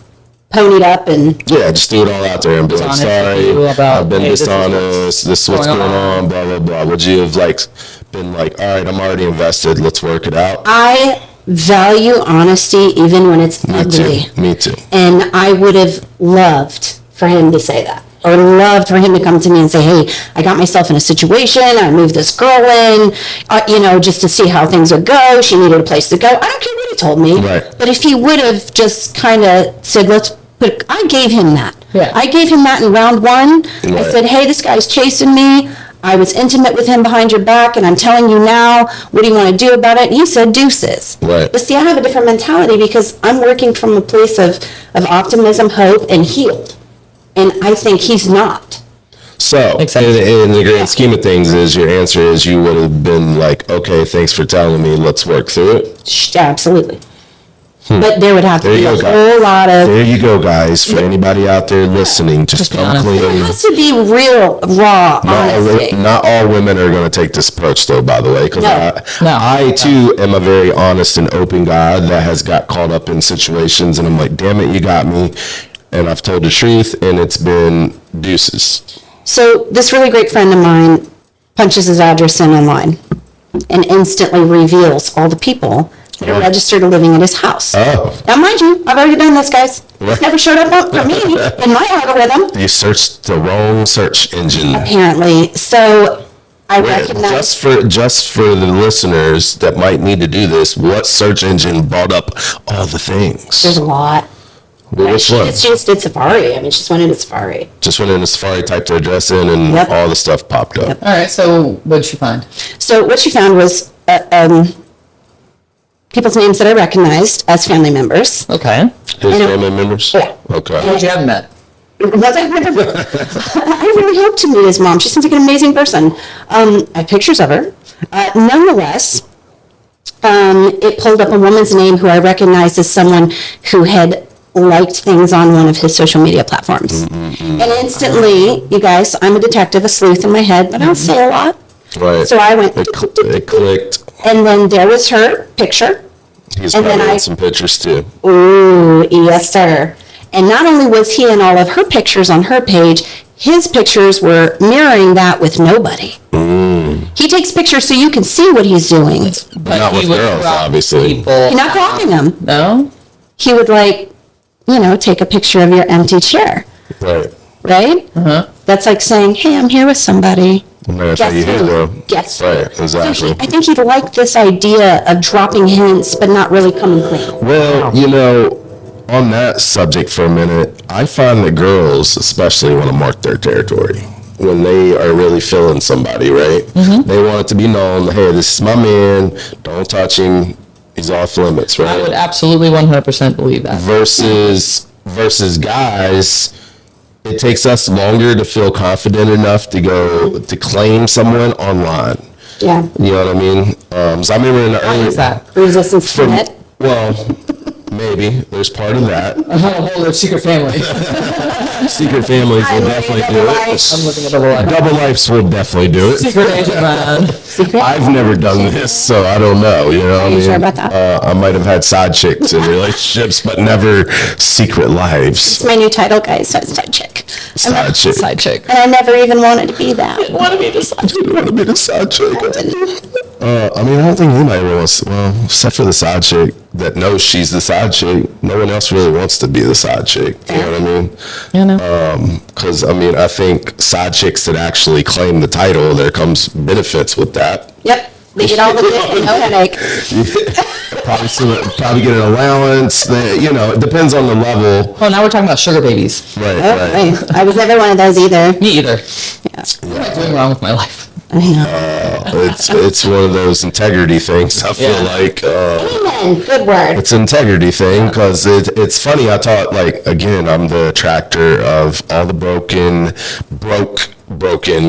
ponied up and... Yeah, just do it all out there and be like, Dishonest with sorry, you about, I've been hey, this is dishonest, this is what's going on, blah, blah, blah. Would you have been like, all right, I'm already invested, let's work it out? I value honesty even when it's Me ugly. too, me too. And I would have loved for him to say that. or love for him to come to me and say, hey, I got myself in a situation, I moved this girl in, just to see how things would go. She needed a place to go. I don't care what he told me. Right. But if he would have just kind of said, I gave him that. Yeah. I gave him that in round one. I Right. said, hey, this guy's chasing me. I was intimate with him behind your back, and I'm telling you now, what do you want to do about it? And he said, deuces. Right. But see, I have a different mentality because I'm working from a place of optimism, hope, and healed. And I think he's not. So, in the grand scheme of things, your answer is you would have been like, okay, thanks for telling me, let's work through it. Absolutely. But there would have to There be you a go, whole lot of... There you go, guys. For anybody out there listening, just be come honest. It clean. has to be real, raw, honesty. Not all women are going to take this approach, though, by the way, because No. I, too, am a very honest and open guy that has got caught up in situations, and I'm like, damn it, you got me. And I've told the truth, and it's been deuces. So this really great friend of mine punches his address in online and instantly reveals all the people that are registered or living at his house. Oh. Now, mind you, I've already done this, guys. It's never showed up for me in my algorithm, You searched the wrong search engine. apparently. So I recognize... Just for the listeners that might need to do this, what search engine brought up all the things? There's a lot. Well, which one? She just did Safari. I mean, she just went into Safari. Just went into Safari, typed her address in, and Yep. all the stuff popped up. All right, so what did she find? So what she found was people's names that I recognized as family members. Okay. His family members? Yeah. Okay. Who you haven't met? I really hope to meet his mom. She seems like an amazing person. I have pictures of her. Nonetheless, it pulled up a woman's name who I recognized as someone who had liked things on one of his social media platforms. And instantly, you guys, I'm a detective, a sleuth in my head, but I don't say a lot. Right. So I went, It clicked. and then there was her picture. He's And then probably I- had some pictures too. Ooh, yes, sir. And not only was he in all of her pictures on her page, his pictures were mirroring that with nobody. He takes pictures so you can see what he's doing. But Not he with would girls, crop obviously. people You're not cropping them. No? He would take a picture of your empty chair, Right. right? That's like saying, hey, I'm here with somebody. And that's how Guess you hear, who? though. Guess who? Right, exactly. I think he liked this idea of dropping hints, but not really coming clean. Well, on that subject for a minute, I find that girls especially want to mark their territory when they are really feeling somebody, right? They want it to be known, hey, this is my man, don't touch him, he's off limits, I would right? absolutely 100% believe that. Versus guys, it takes us longer to feel confident enough to go to claim someone online. Yeah. You know what I mean? So I remember in the Why early... is that? Resistance to it. Well, maybe. There's part of that. A whole secret family. Secret families will definitely do it. I'm looking at Double Life. Double Lifes will definitely do it. Secret agent man. Secret? I've never done this, so I don't know. You know what I you mean? sure about that? I might have had side chicks in relationships, but never secret lives. It's my new title, guys, so it's side chick. Side chick. Side chick. And I never even wanted to be that. Want to be the side chick? You want to be the side chick? I mean, I don't think anybody wants, well, except for the side chick that knows she's the side chick. No one else really wants to be the side chick. You know what I mean? You know. Because, I mean, I think side chicks that actually claim the title, there comes benefits with that. Yep. They get all the dick and no headache. Probably get an allowance. It depends on the level. Oh, now we're talking about sugar babies. Right, Oh, I was never one of those either. Me either. Yeah. What am I doing wrong with my life? I know. It's one of those integrity things. I feel like Amen. Good word. it's an integrity thing because it's funny. I taught, like, again, I'm the attractor of all the broken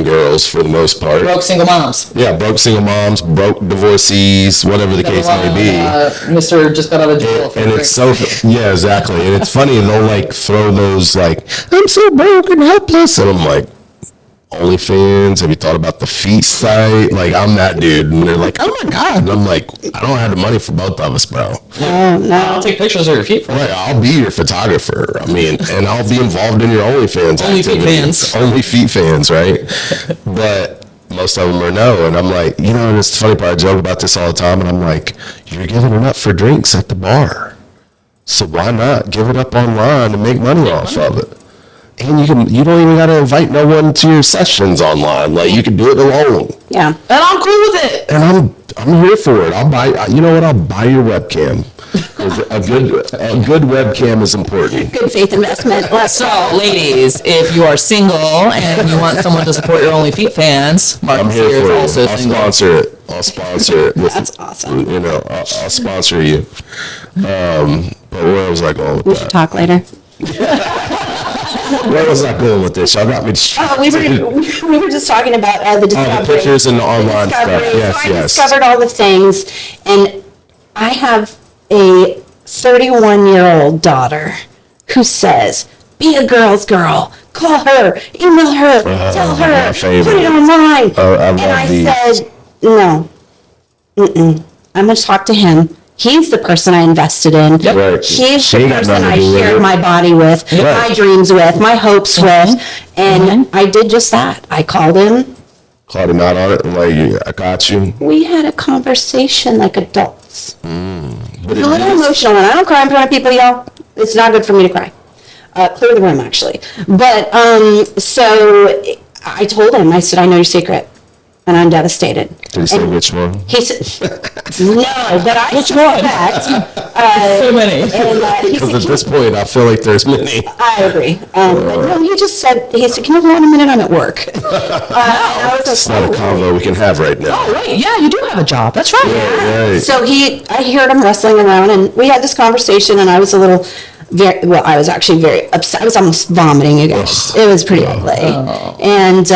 girls for the most part. Broke single moms. Yeah, broke single moms, broke divorcees, whatever the case may be. Mr. just got out of jail. And it's so, yeah, exactly. And it's funny, they'll like throw those like, I'm so broke and helpless. And I'm like, OnlyFans, have you thought about the feet site? Like, I'm that dude. And they're like, oh my God. And I'm like, I don't have the money for both of us, bro. Oh, no. I'll take pictures of your feet for you. Right, I'll be your photographer. I mean, and I'll be involved in your OnlyFans Only feet activities. fans. Only feet fans, right? But most of them are no. And I'm like, and it's the funny part, I joke about this all the time. And I'm like, you're giving it up for drinks at the bar. So why not give it up online and make money off of it? and you don't even got to invite no one to your sessions online. Like, you can do it alone. Yeah. And I'm cool with it. And I'm here for it. I'll buy, you know what? I'll buy your webcam. 'Cause a good webcam is important. Good faith investment. So, ladies, if you are single and you want someone to support your Only Feet fans, I'm Marcus here here is for also it. I'll single. sponsor it. I'll sponsor it. That's awesome. You know, I'll sponsor you. But where was I going with We should that? talk later. Where was I going with this? Y'all got me distracted. We were just talking about the discovery. the pictures and the online stuff. discovery. Yes, So I yes. discovered all the things, and I have a 31-year-old daughter who says, "Be a girl's girl. Call her, email her, tell my her, favorite. put it online." I and love I these. said, "No, I'm going to talk to him. He's the person I invested in. Right. He's She the ain't got person nothing to I do with shared it. my body with, Right. my dreams with, my hopes with." And I did just that. I called him. Called him out on it. And like, I got you. We had a conversation like adults. But It's a little emotional, and I don't cry in front of people, y'all. It's not good for me to cry. Clear the room, actually. But, so I told him, I said, "I know your secret, and I'm devastated." Did he say And which one? He said, "No, but I suspect." So many. And he Because at said, this point, I feel like there's many. I agree. But no, he just said, he said, "Can you hold on a minute? I'm at work." And I was It's like, not a "Oh, convo we can have right now. Oh, right. Yeah, you do have a job. That's right. Right. So I heard him wrestling around, and we had this conversation, and I was a little, I was actually very upset. I was almost vomiting, you guys. It was pretty ugly. And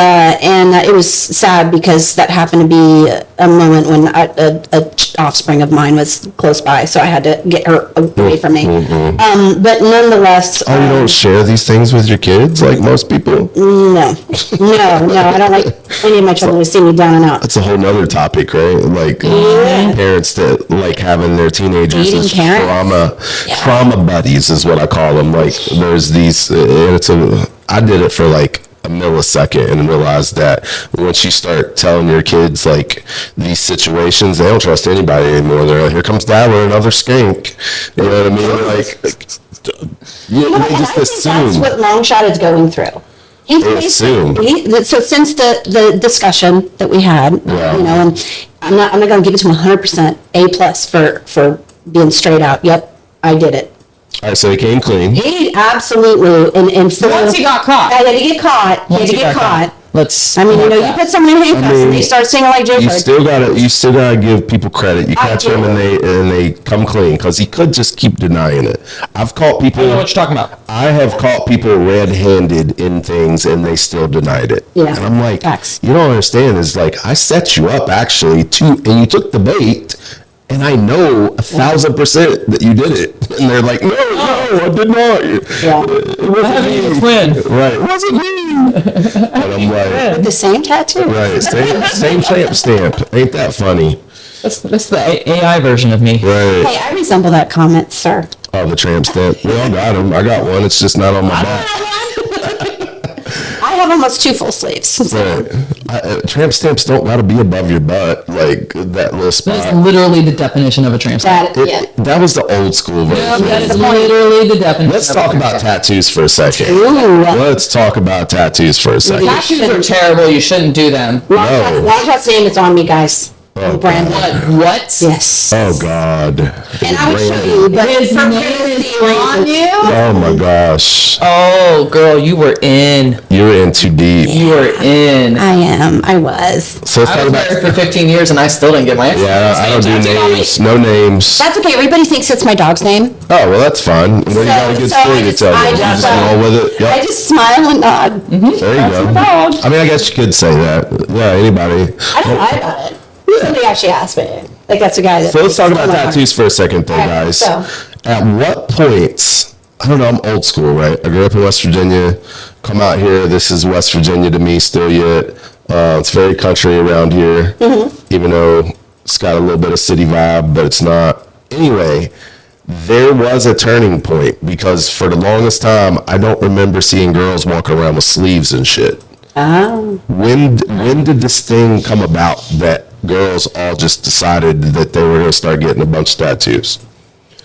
it was sad because that happened to be a moment when a offspring of mine was close by, so I had to get her away from me. But nonetheless. Oh, you don't share these things with your kids like most people? No, I don't like any of my children to see me down and out. That's a whole nother topic, right? Like parents that like having their teenagers Dating as parents? trauma buddies is what I call them. Like there's these, I did it for like a millisecond and realized that once you start telling your kids like these situations, they don't trust anybody anymore. They're like, "Here comes dad with another skank." You know what I mean? Like they just That's assume. what Longshot is going through. They assume. So since the discussion that we had, Yeah. and I'm not going to give it to him 100% A+ for being straight out. Yep, I did it. All right, so he came clean. He absolutely and for, Once he got caught. I had to get caught. He had to get caught. Let's. I mean, mark you that. put someone in handcuffs and they start singing like Joe You Bird. still gotta give people credit. You catch them and they come clean because he could just keep denying it. I've caught people. I know what you're talking about. I have caught people red-handed in things and they still denied it. Yeah. And I'm like, Facts. you don't understand. Is like I set you up actually and you took the bait. And I know 1,000% that you did it. And they're like, no, I did not. Yeah. It wasn't me. Twin. Right. It wasn't me. And I'm like, With the same tattoo. right, same tramp stamp. Ain't that funny? That's the AI version of me. Right. Hey, I resemble that comment, sir. Oh, the tramp stamp. We all got them. I got one. It's just not on my back. I have almost 2 full sleeves. Right. Tramp stamps don't gotta be above your butt, like that little That is spot. literally the definition of a tramp stamp. That was the old school version. That is literally the definition. Let's of a talk tramp about stamp. tattoos for a second. Ooh. Let's talk about tattoos for a second. Tattoos are terrible. You shouldn't do them. Longshot's name is on me, guys. Oh, Brand. What? Yes. Oh God. And I would show you, but His for name privacy is on reasons. you? Oh my gosh. Oh, girl, you were in. You're in too deep. You were in. I was. So let's I talk was about. married for 15 years and I still didn't get my. Yeah, I don't do names. No names. That's okay. Everybody thinks it's my dog's name. Oh well, that's fine. Well, you got a good story to tell. I You just, just roll with it. I Yep. just smile and nod. There you go. my dog. I mean, I guess you could say that. Yeah, anybody. I don't lie about it. Somebody actually asked me. Like, that's a guy that... So let's talk about Oh my God. tattoos for a second, though, All right, guys. so- At what points? I don't know. I'm old school, right? I grew up in West Virginia. Come out here. This is West Virginia to me still yet. It's very country around here, even though it's got a little bit of city vibe, but it's not. Anyway, there was a turning point because for the longest time, I don't remember seeing girls walk around with sleeves and shit. Oh. When did this thing come about that girls all just decided that they were going to start getting a bunch of tattoos?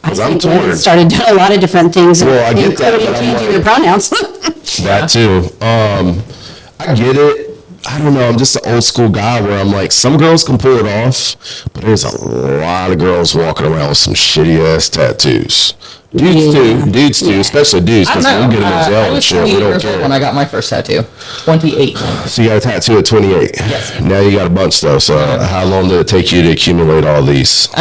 Because I'm think women torn. started doing a lot of different things. Well, I get that, including but I'm changing like- their pronouns. That too. I get it. I don't know. I'm just an old school guy where I'm like, some girls can pull it off, but there's a lot of girls walking around with some shitty ass tattoos. Dudes too, especially dudes, because we'll get them in jail and shit. We don't care. When I got my first tattoo, 28. So you got a tattoo at 28. Yes. Now you got a bunch though. So how long did it take you to accumulate all these? So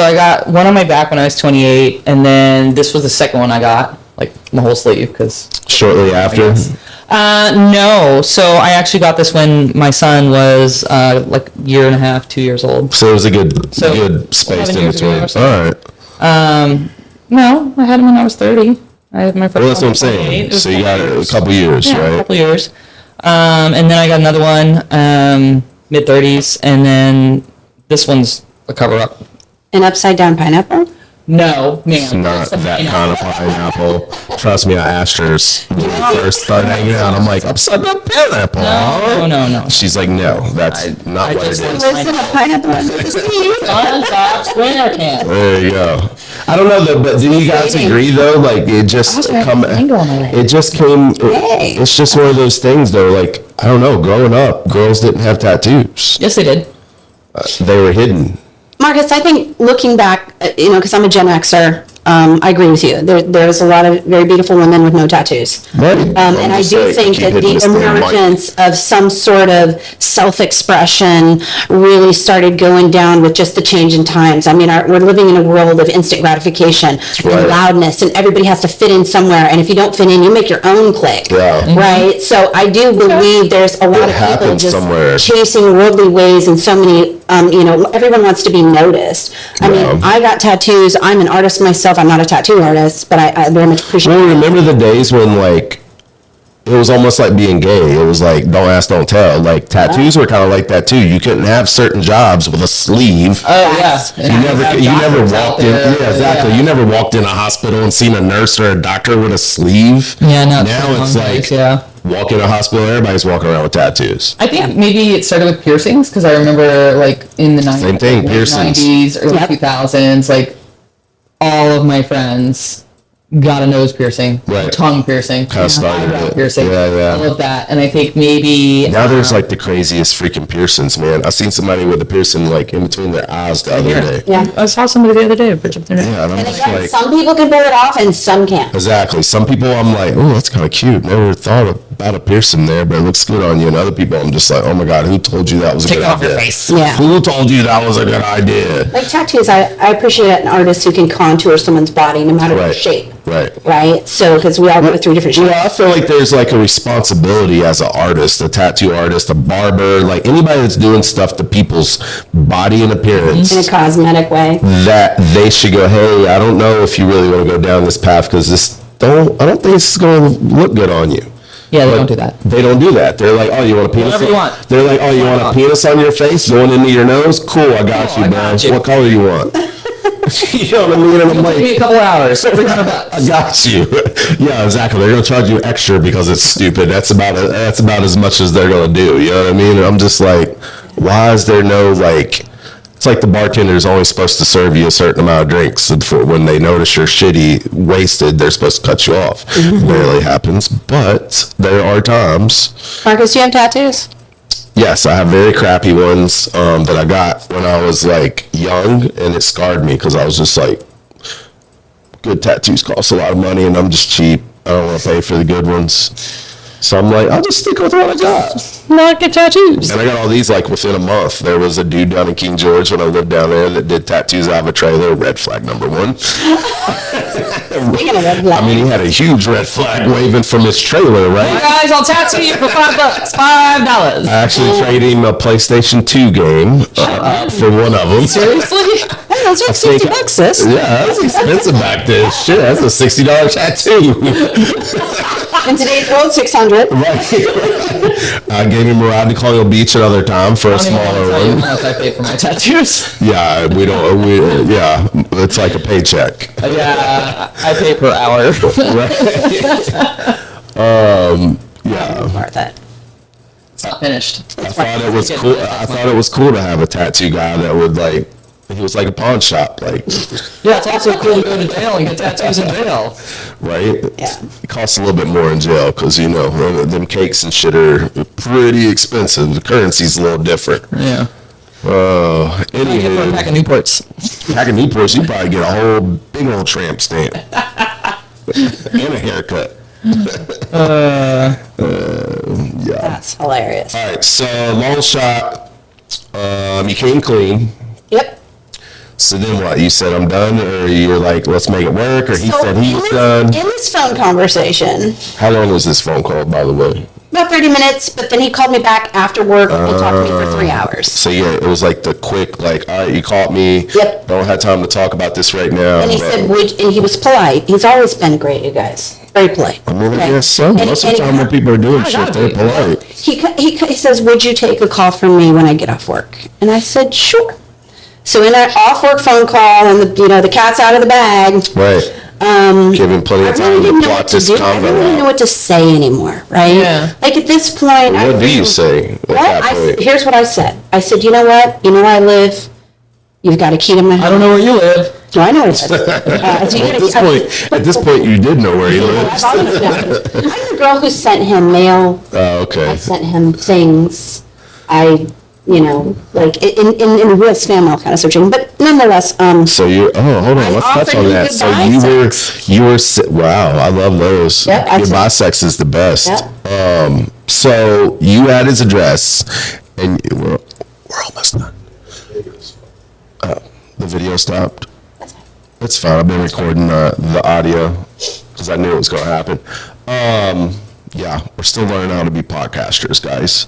I got one on my back when I was 28, and then this was the second one I got, like my whole sleeve, because Shortly after. no. So I actually got this when my son was like year and a half, 2 years old. So it was a good space 11 in years ago between. or so. All right. No, I had him when I was 30. I had my first. Well, that's what I'm one saying. 28. It was So you got a years. couple years, Yeah, a right? couple years. And then I got another one, mid 30s, and then this one's a cover up. An upside down pineapple? No, man. Not that kind of pineapple. Trust me, I asked her when we first started hanging out. I'm like, upside down pineapple. No. She's like, no, that's not what it just is. Listen, a pineapple under the sea. On God's winter camp. There you go. I don't know, but do you guys agree though? Like it just came. It's just one of those things though. Like I don't know. Growing up, girls didn't have tattoos. Yes, they did. They were hidden. Marcus, I think looking back, because I'm a Gen Xer, I agree with you. There's a lot of very beautiful women with no tattoos. Right. And I do think that the emergence of some sort of self-expression really started going down with just the change in times. I mean, we're living in a world of instant gratification and loudness, and everybody has to fit in somewhere. And if you don't fit in, you make your own clique. Yeah. Right? So I do believe there's a lot of people happens just somewhere. chasing worldly ways, and so many, everyone wants to be noticed. I mean, I got tattoos. I'm an artist myself. I'm not a tattoo artist, but I very much appreciate Well, remember the days when like it was almost like being gay. It was like don't ask, don't tell. Like tattoos were kind of like that too. You couldn't have certain jobs with a sleeve. Oh yeah. You never walked in. Yeah, exactly. You never walked in a hospital and seen a nurse or a doctor with a sleeve. Yeah, no. Now it's like walk in a hospital. Everybody's walking around with tattoos. I think maybe it started with piercings, because I remember like in the 90s, Same thing, piercings. 90s, early 2000s, like all of my friends got a nose piercing, Right. tongue piercing, Kinda started eyebrow it. piercing, Yeah. all of that. And I think maybe Now there's like the craziest freaking piercings, man. I seen somebody with a piercing like in between their eyes the other day. Yeah. I saw somebody the other day. Yeah, and I'm just Again, like, some people can pull it off and some can't. exactly. Some people I'm like, oh, that's kind of cute. Never thought about a piercing there, but it looks good on you. And other people I'm just like, oh my God, who told you that was a good idea? Yeah. Who told you that was a good idea? Like tattoos, I appreciate an artist who can contour someone's body no matter the Right. shape. Right. Right? So, because we all go through different shapes. Yeah, I feel like there's like a responsibility as an artist, a tattoo artist, a barber, like anybody that's doing stuff to people's body and appearance, In a cosmetic way. that they should go, hey, I don't know if you really want to go down this path because I don't think this is going to look good on you. Yeah, they But don't do that. They don't do that. They're like, oh, you want a penis? Whatever you want. They're like, oh, you want a penis on your face going into your nose? Cool, I got you, I man. got you. What color you want? You know what I mean? And I'm Give me a like, couple hours. $300. I got you. Yeah, exactly. They're gonna charge you extra because it's stupid. That's about as much as they're gonna do. You know what I mean? And I'm just like, why is there no like? It's like the bartender is only supposed to serve you a certain amount of drinks. And when they notice you're shitty, wasted, they're supposed to cut you off. Rarely happens, but there are times. Marcus, do you have tattoos? Yes, I have very crappy ones that I got when I was like young, and it scarred me because I was just like, good tattoos cost a lot of money, and I'm just cheap. I don't want to pay for the good ones. So I'm like, I'll just stick with what I got. Not get tattoos. And I got all these like within a month. There was a dude down in King George when I lived down there that did tattoos out of a trailer. Red flag number one. Speaking of red flag. I mean, he had a huge red flag waving from his trailer, right? Guys, I'll tattoo you for $5. $5. I actually traded him a PlayStation 2 game for one of them. Seriously? Hey, those are $60, sis. Yeah, that was expensive back then. Shit, that's a $60 tattoo. In today's world, 600. Right. I gave him a ride to Colonial Beach another time for a smaller How one. much I pay for my tattoos? Yeah, yeah, it's like a paycheck. Yeah, I pay per hour. Yeah. Worth it. It's not finished. I thought it was cool. I thought it was cool to have a tattoo guy that would like He was like a pawn shop, like. Yeah, it's also cool to go to jail and get tattoos in jail. Right? Yeah. It costs a little bit more in jail because, you know, them cakes and shit are pretty expensive. The currency's a little different. Yeah. Anywho. For a pack of Newports. Pack of Newports, you probably get a whole big old tramp stamp. And a haircut. Yeah. That's hilarious. All right, so long shot, you came clean. Yep. So then what? You said I'm done, or you're like, let's make it work, or he So said he was in done. this phone conversation, How long was this phone call, by the way? about 30 minutes, but then he called me back after work and talked to me for 3 hours. So yeah, it was like the quick, like, all right, you caught me. Yep. Don't have time to talk about this right now. And he but- said, and he was polite. He's always been great, you guys. Very polite. I mean, I Okay? guess so. Most of the time when people are doing shit, they're polite. He says, would you take a call from me when I get off work? And I said, sure. So in an off-work phone call, and the cat's out of the bag. Right. Give him plenty I of really time didn't to know what plot to this do. I really didn't know convo out. what to say anymore, right? Yeah. Like at this point, What do you say at that point? Here's what I said. I said, you know what? You know where I live. You've got a key to my house. I don't know where you live. No, I know where it is. At this point, you did know where he I've lives. always known. I'm the girl who sent him mail. Oh, I okay. sent him things. Like in a real spam mail kind of searching. But nonetheless, So hold on, I let's touch offered on you that. So goodbye wow, I love those. Yep, I Goodbye said- sex is the best. Yep. So you had his address, and we're almost done. The video stopped. That's fine. I've been recording the audio because I knew it was going to happen. Yeah, we're still learning how to be podcasters, guys.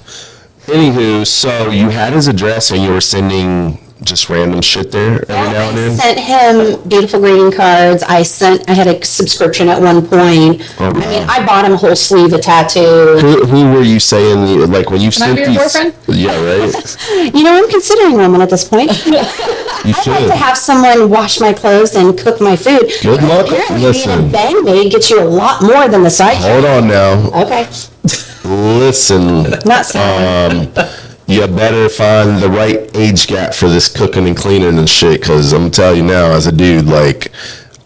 Anywho, so you had his address and you were sending just random shit there every now and I then? sent him beautiful greeting cards. I had a subscription at one point. Oh, wow. I mean, I bought him a whole sleeve of tattoo. Who were you saying, like when you Can I sent be your these? boyfriend? Yeah, right? I'm considering women at this point. You I'd like should. to have someone wash my clothes and cook my food. Good luck. Apparently Listen. being a bang maid gets you a lot more than the side Hold job. on now. Okay, Listen. not saying. You better find the right age gap for this cooking and cleaning and shit, because I'm telling you now, as a dude, like,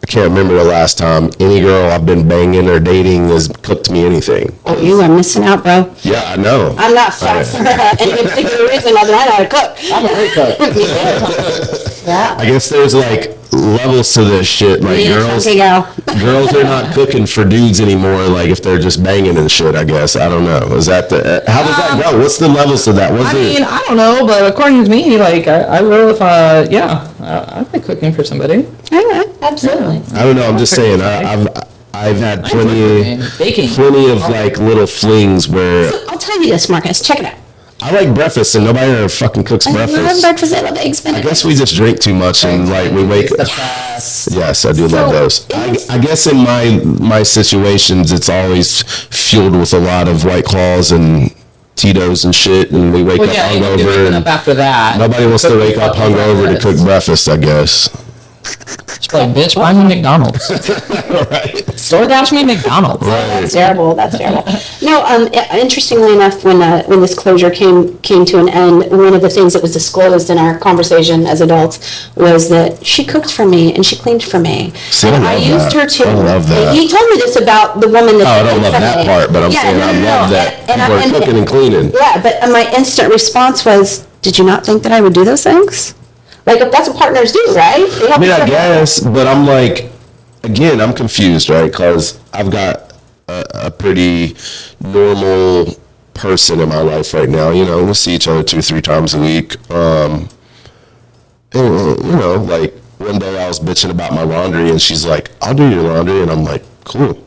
I can't remember the last time any girl I've been banging or dating has cooked me anything. Oh, you are missing out, bro. Yeah, I know. I'm not fat for any particular reason other than I know how to cook. I'm a great cook. Yeah. I guess there's like levels to this shit. Like Me and girls, Chunky gal. girls are not cooking for dudes anymore. Like if they're just banging and shit. I guess I don't know. Is that how does that go? What's the levels to that? What's I mean, I don't know, but according to me, like, I will if, I like cooking for somebody. Yeah, absolutely. I don't know. I'm just saying. I've had plenty of like little flings where I'll tell you this, Marcus. Check it out. I like breakfast and nobody ever fucking cooks I love breakfast. breakfast. I love eggs I Benedict. guess we just drink too much and like we wake up. Yes, I do love those. I guess in my situations, it's always fueled with a lot of White Claws and Tito's and shit, and we wake Well, up yeah, you hungover. waking And up after that. nobody wants to wake up hungover to cook breakfast, I guess. Just like, bitch, buy me McDonald's. Right. DoorDash me McDonald's. That's terrible. That's terrible. No, interestingly enough, when this closure came to an end, one of the things that was disclosed in our conversation as adults was that she cooked for me and she cleaned for me. See, and I love used that. her to. I love that. He told me this about the woman that. Oh, I don't cleaned love for that me. part, but I'm Yeah, saying no, I no, love no. that And people are cooking and cleaning. Yeah, but my instant response was, "Did you not think that I would do those things?" Like that's what partners do, right? They help I mean, each I other. guess, but I'm like, again, I'm confused, right? Because I've got a pretty normal person in my life right now. You know, we see each other 2-3 times a week. And, you know, like one day I was bitching about my laundry, and she's like, "I'll do your laundry," and I'm like, "Cool."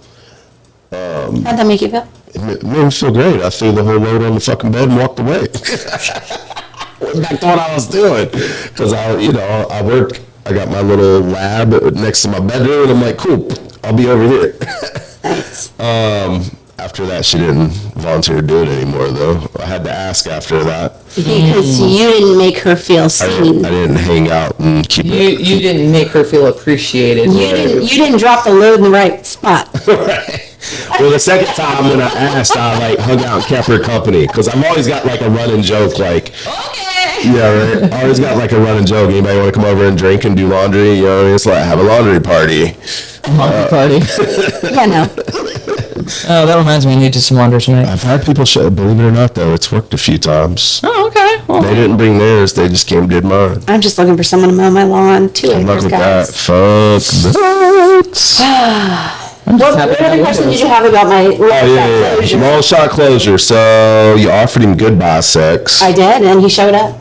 How'd that make you feel? It made me feel great. I threw the whole load on the fucking bed and walked away. Went back to what I was doing, because I work. I got my little lab next to my bedroom, and I'm like, cool, I'll be over here. Nice. After that, she didn't volunteer to do it anymore, though. I had to ask after that. Because you didn't make her feel I seen. didn't hang out and keep it. You didn't make her feel appreciated. You didn't drop the load in the right spot. Right. Well, the second time when I asked, I like hung out and kept her company, because I've always got like a running joke, like, Okay. Yeah, right. I always got like a running joke. Anybody want to come over and drink and do laundry? You know what I mean? It's like, have a laundry party. Party. Yeah, no. Oh, that reminds me, I need to do some laundry tonight. I've had people show, believe it or not, though, it's worked a few times. Oh, okay. Well, They didn't bring theirs, they just came and did mine. I'm just looking for someone to mow my lawn. 2 Good luck acres, with guys. that. Fuck that. What other question did you have about my closure? Long shot closure. So you offered him goodbye sex. I did, and he showed up.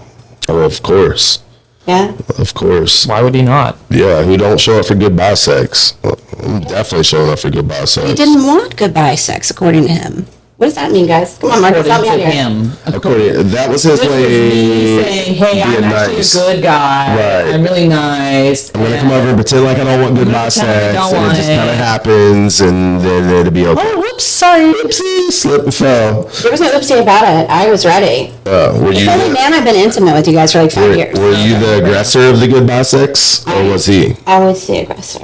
Oh, of course. Yeah. Of course. why would he not? Yeah, who don't show up for goodbye sex? I'm definitely showing up for goodbye sex. He didn't want goodbye sex, according to him. What does that mean, guys? Come on, Marcus, help me out According to here. him. According, that was his This was way. me saying, hey, I'm being actually nice. a good guy. Right. I'm really nice. I'm gonna come over and pretend like I don't want goodbye Pretend I sex, don't and it want just it. kind of happens, and then it'll be okay. Oh, whoops, sorry. Oopsie, slip and fell. There was no oopsie about it. I was ready. Were It's you? the only man I've been intimate with you guys for like 5 years. Were you the aggressor of the goodbye sex, or was he? I was the aggressor.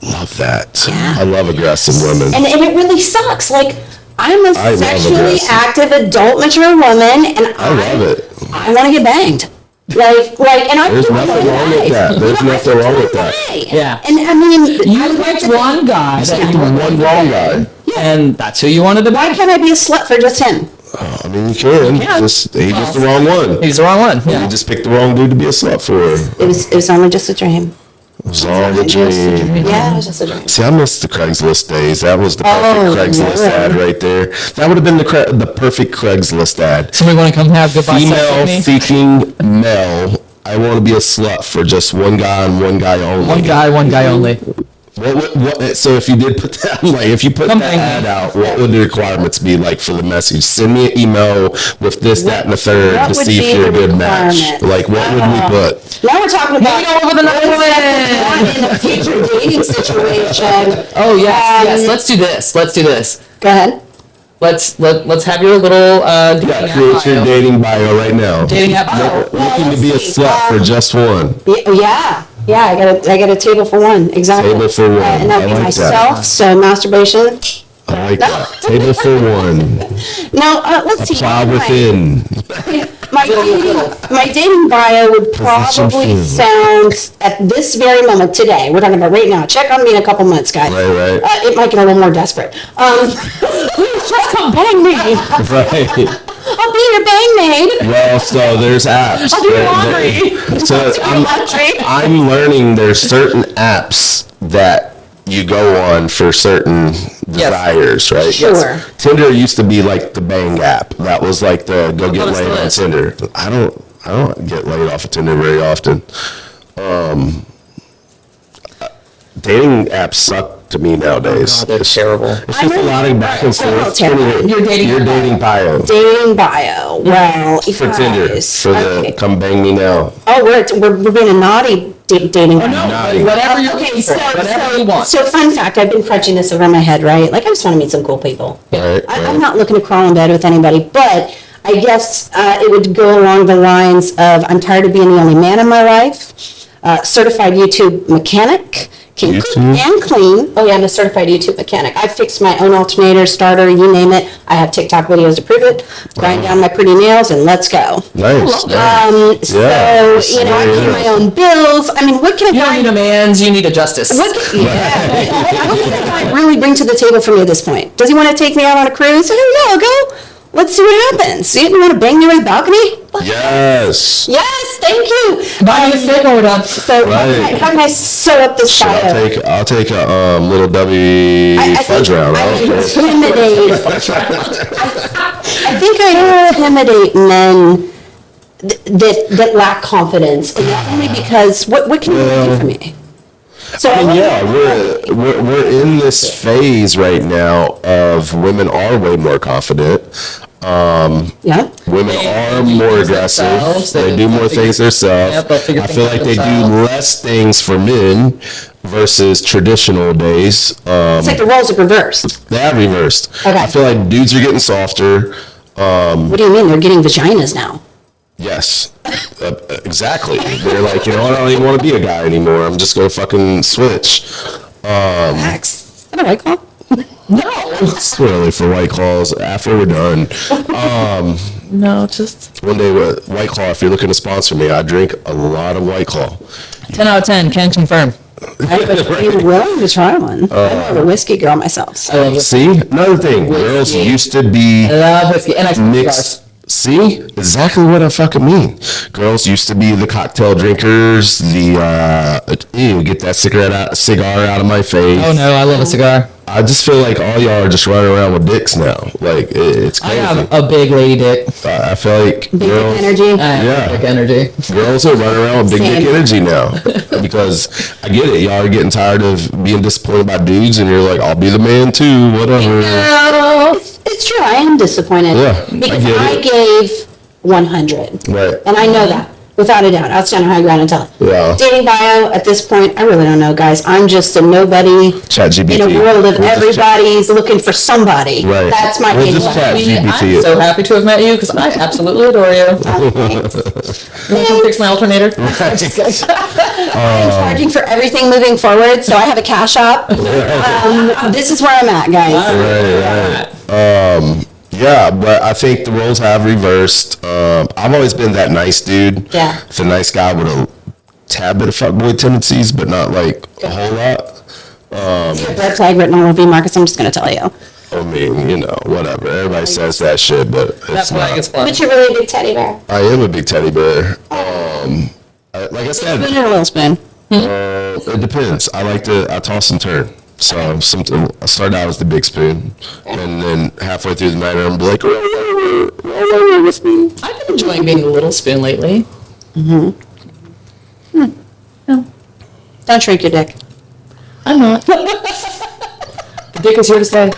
Love that. Yeah. I love aggressive women. And it really sucks. Like, I'm a I love sexually aggressive. active, adult, mature woman, and I love it. I want to get banged. And I'm There's doing nothing it wrong with right. that. There's You know, nothing I wrong feel with that. right. Yeah. And I mean, I You would like picked to one guy Picked that the one wrong guy. and that's who you wanted to Why be. can't I be a slut for just him? I mean, you can. can. Just he was the wrong one. He's the wrong one. You Yeah. just picked the wrong dude to be a slut for. It was only just a dream. It was all the dream. Yeah, it was just a dream. See, I missed the Craigslist days. That was the Oh, perfect Craigslist yeah. ad right there. That would have been the perfect Craigslist ad. Somebody want to come have goodbye sex Female with me? seeking male. I want to be a slut for just one guy and one guy only. One guy only. So if you did put that, like, if you put Come that bang ad me. out, what would the requirements be like for the message? Send me an email with this, that, and the third What to would see be if you're a the good match. requirement? Like, what would we put? Now we're talking about Hang on over the night. in a future dating situation. Oh yes, let's do this. Let's do this. Go ahead. Let's have your little dating Yeah, app create your bio. dating bio right now. Dating app bio. Looking to be a let's see. slut for just one. Yeah, I got a table for one, exactly. Table for one. And that would I be like myself, that. so masturbation. I like that. Table for one. No, let's see. Apply within. My dating bio would Position probably food. sound, at this very moment, today, we're talking about right now, check on me in a couple months, guys. Right. It might get a little more desperate. Please just come bang me. Right. I'll be your bang maid. Well, so there's apps. I'll do your laundry. So I'm learning there's certain apps that you go on for certain desires, right? Sure. Tinder used to be like the bang app. That was like the go get What is laid on this? Tinder. I don't get laid off of Tinder very often. Dating apps suck to me nowadays. They're terrible. It's just a lot of back and forth. Terrible. Your dating bio. Dating bio. Well, For Tinder. guys, For the okay. come bang me now. Oh, we're being a naughty dating bio. Naughty. Whatever you're looking for, whatever you want. So fun fact, I've been crunching this over my head, right? Like, I just want to meet some cool people. Right, I'm not looking to crawl in bed with anybody, but I guess it would go along the lines of, I'm tired of being the only man in my life, certified YouTube mechanic, can cook YouTube? and clean. Oh yeah, I'm a certified YouTube mechanic. I've fixed my own alternator, starter, you name it. I have TikTok videos to prove it. Grind down my pretty nails and let's go. Nice. So, Yeah. you know, I pay my own bills. I mean, what can You a don't guy need a man's, you need a justice. what can, what can a guy really bring to the table for me at this point? Does he want to take me out on a cruise? I don't know. I'll go. Let's see what happens. You want to bang me on the balcony? Yes. Yes, thank you. Buy me a steak when we're done. So Right. how can I sew up this Shit, bio? I'll take a little W fudge round. I don't care. I think I intimidate men that lack confidence, and that's only because what can you do for me? So I mean, yeah, we're in this phase right now of women are way more confident. yeah. Women are more aggressive. themselves. They do more things themselves. Yep, they'll figure I feel things like they out do themselves. less things for men versus traditional days. It's like the roles are reversed. They have reversed. Okay. I feel like dudes are getting softer. What do you mean? They're getting vaginas now. Yes, exactly. They're like, you know what, I don't even want to be a guy anymore. I'm just going to fucking switch. Facts. Is that a white claw? No. It's early for White Claws. After we're done. No, just One day, White Claw, if you're looking to sponsor me, I drink a lot of White Claw. 10 out of 10. Can confirm. I would be willing to try one. I'm a whiskey girl myself. So. I love whiskey. See? Another thing. Girls used to be I love whiskey. And I smoke mixed. cigars. See? Exactly what I fucking mean. Girls used to be the cocktail drinkers, get that cigar out of my face. Oh no, I love a cigar. I just feel like all y'all are just running around with dicks now. Like, it's I crazy. have a big lady dick. I feel like Big girls, energy. I have Yeah. big energy. girls are running around with big Same. dick energy now. Because I get it. Y'all are getting tired of being disappointed by dudes, and you're like, I'll be the man too, whatever. It's true. I am disappointed. Yeah, I because get I it. gave 100. Right. And I know that. Without a doubt. I'll stand on high ground and tell it. Yeah. Dating bio, at this point, I really don't know, guys. I'm just a nobody ChatGPT. in a world of We'll just everybody's looking for somebody. Right. That's my We'll dating just bio. chat. GPT I'm it. so happy to have met you because I absolutely adore you. You want to come fix my alternator? I'm charging for everything moving forward, so I have a cash app. This is where I'm at, guys. Right. Yeah, but I think the roles have reversed. I've always been that nice dude. Yeah. The nice guy with a tad bit of fuckboy tendencies, but not like a whole lot. Red flag written all over you, Marcus. I'm just going to tell you. I mean, whatever. Everybody says that shit, but it's That's why not. it's fun. But you're really a big teddy bear. I am a big teddy bear. Like I said, Spoon or a little spoon? it depends. I toss and turn. So I started out as the big spoon, and then halfway through the night, I'm like, roll over with me. I've been enjoying being the little spoon lately. Don't shrink your dick. I'm not. The dick is here to stay.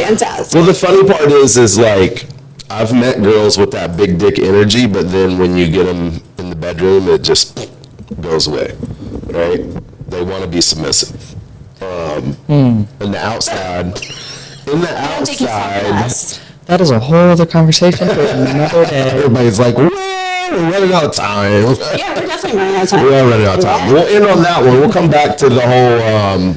Fantastic. Well, the funny part is like, I've met girls with that big dick energy, but then when you get them in the bedroom, it just goes away, right? They want to be submissive. In the outside, That is a whole other conversation for another day. everybody's like, "Whoa, we're running out of time." Yeah, we're definitely running out of time. We are running out of time. We'll end on that one. We'll come back to the whole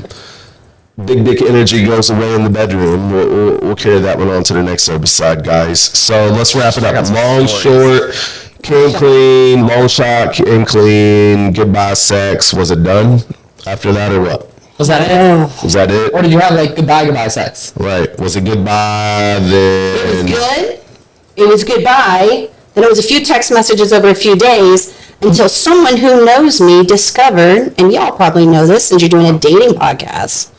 big dick energy goes away in the bedroom. We'll carry that one on to the next episode, guys. So let's wrap it up. Long, short, came clean, long shot, came clean, goodbye sex. Was it done after that or what? Was that it? Was that it? Or did you have like goodbye sex? Right. Was it goodbye then? It was good. It was goodbye. Then it was a few text messages over a few days until someone who knows me discovered, and y'all probably know this since you're doing a dating podcast,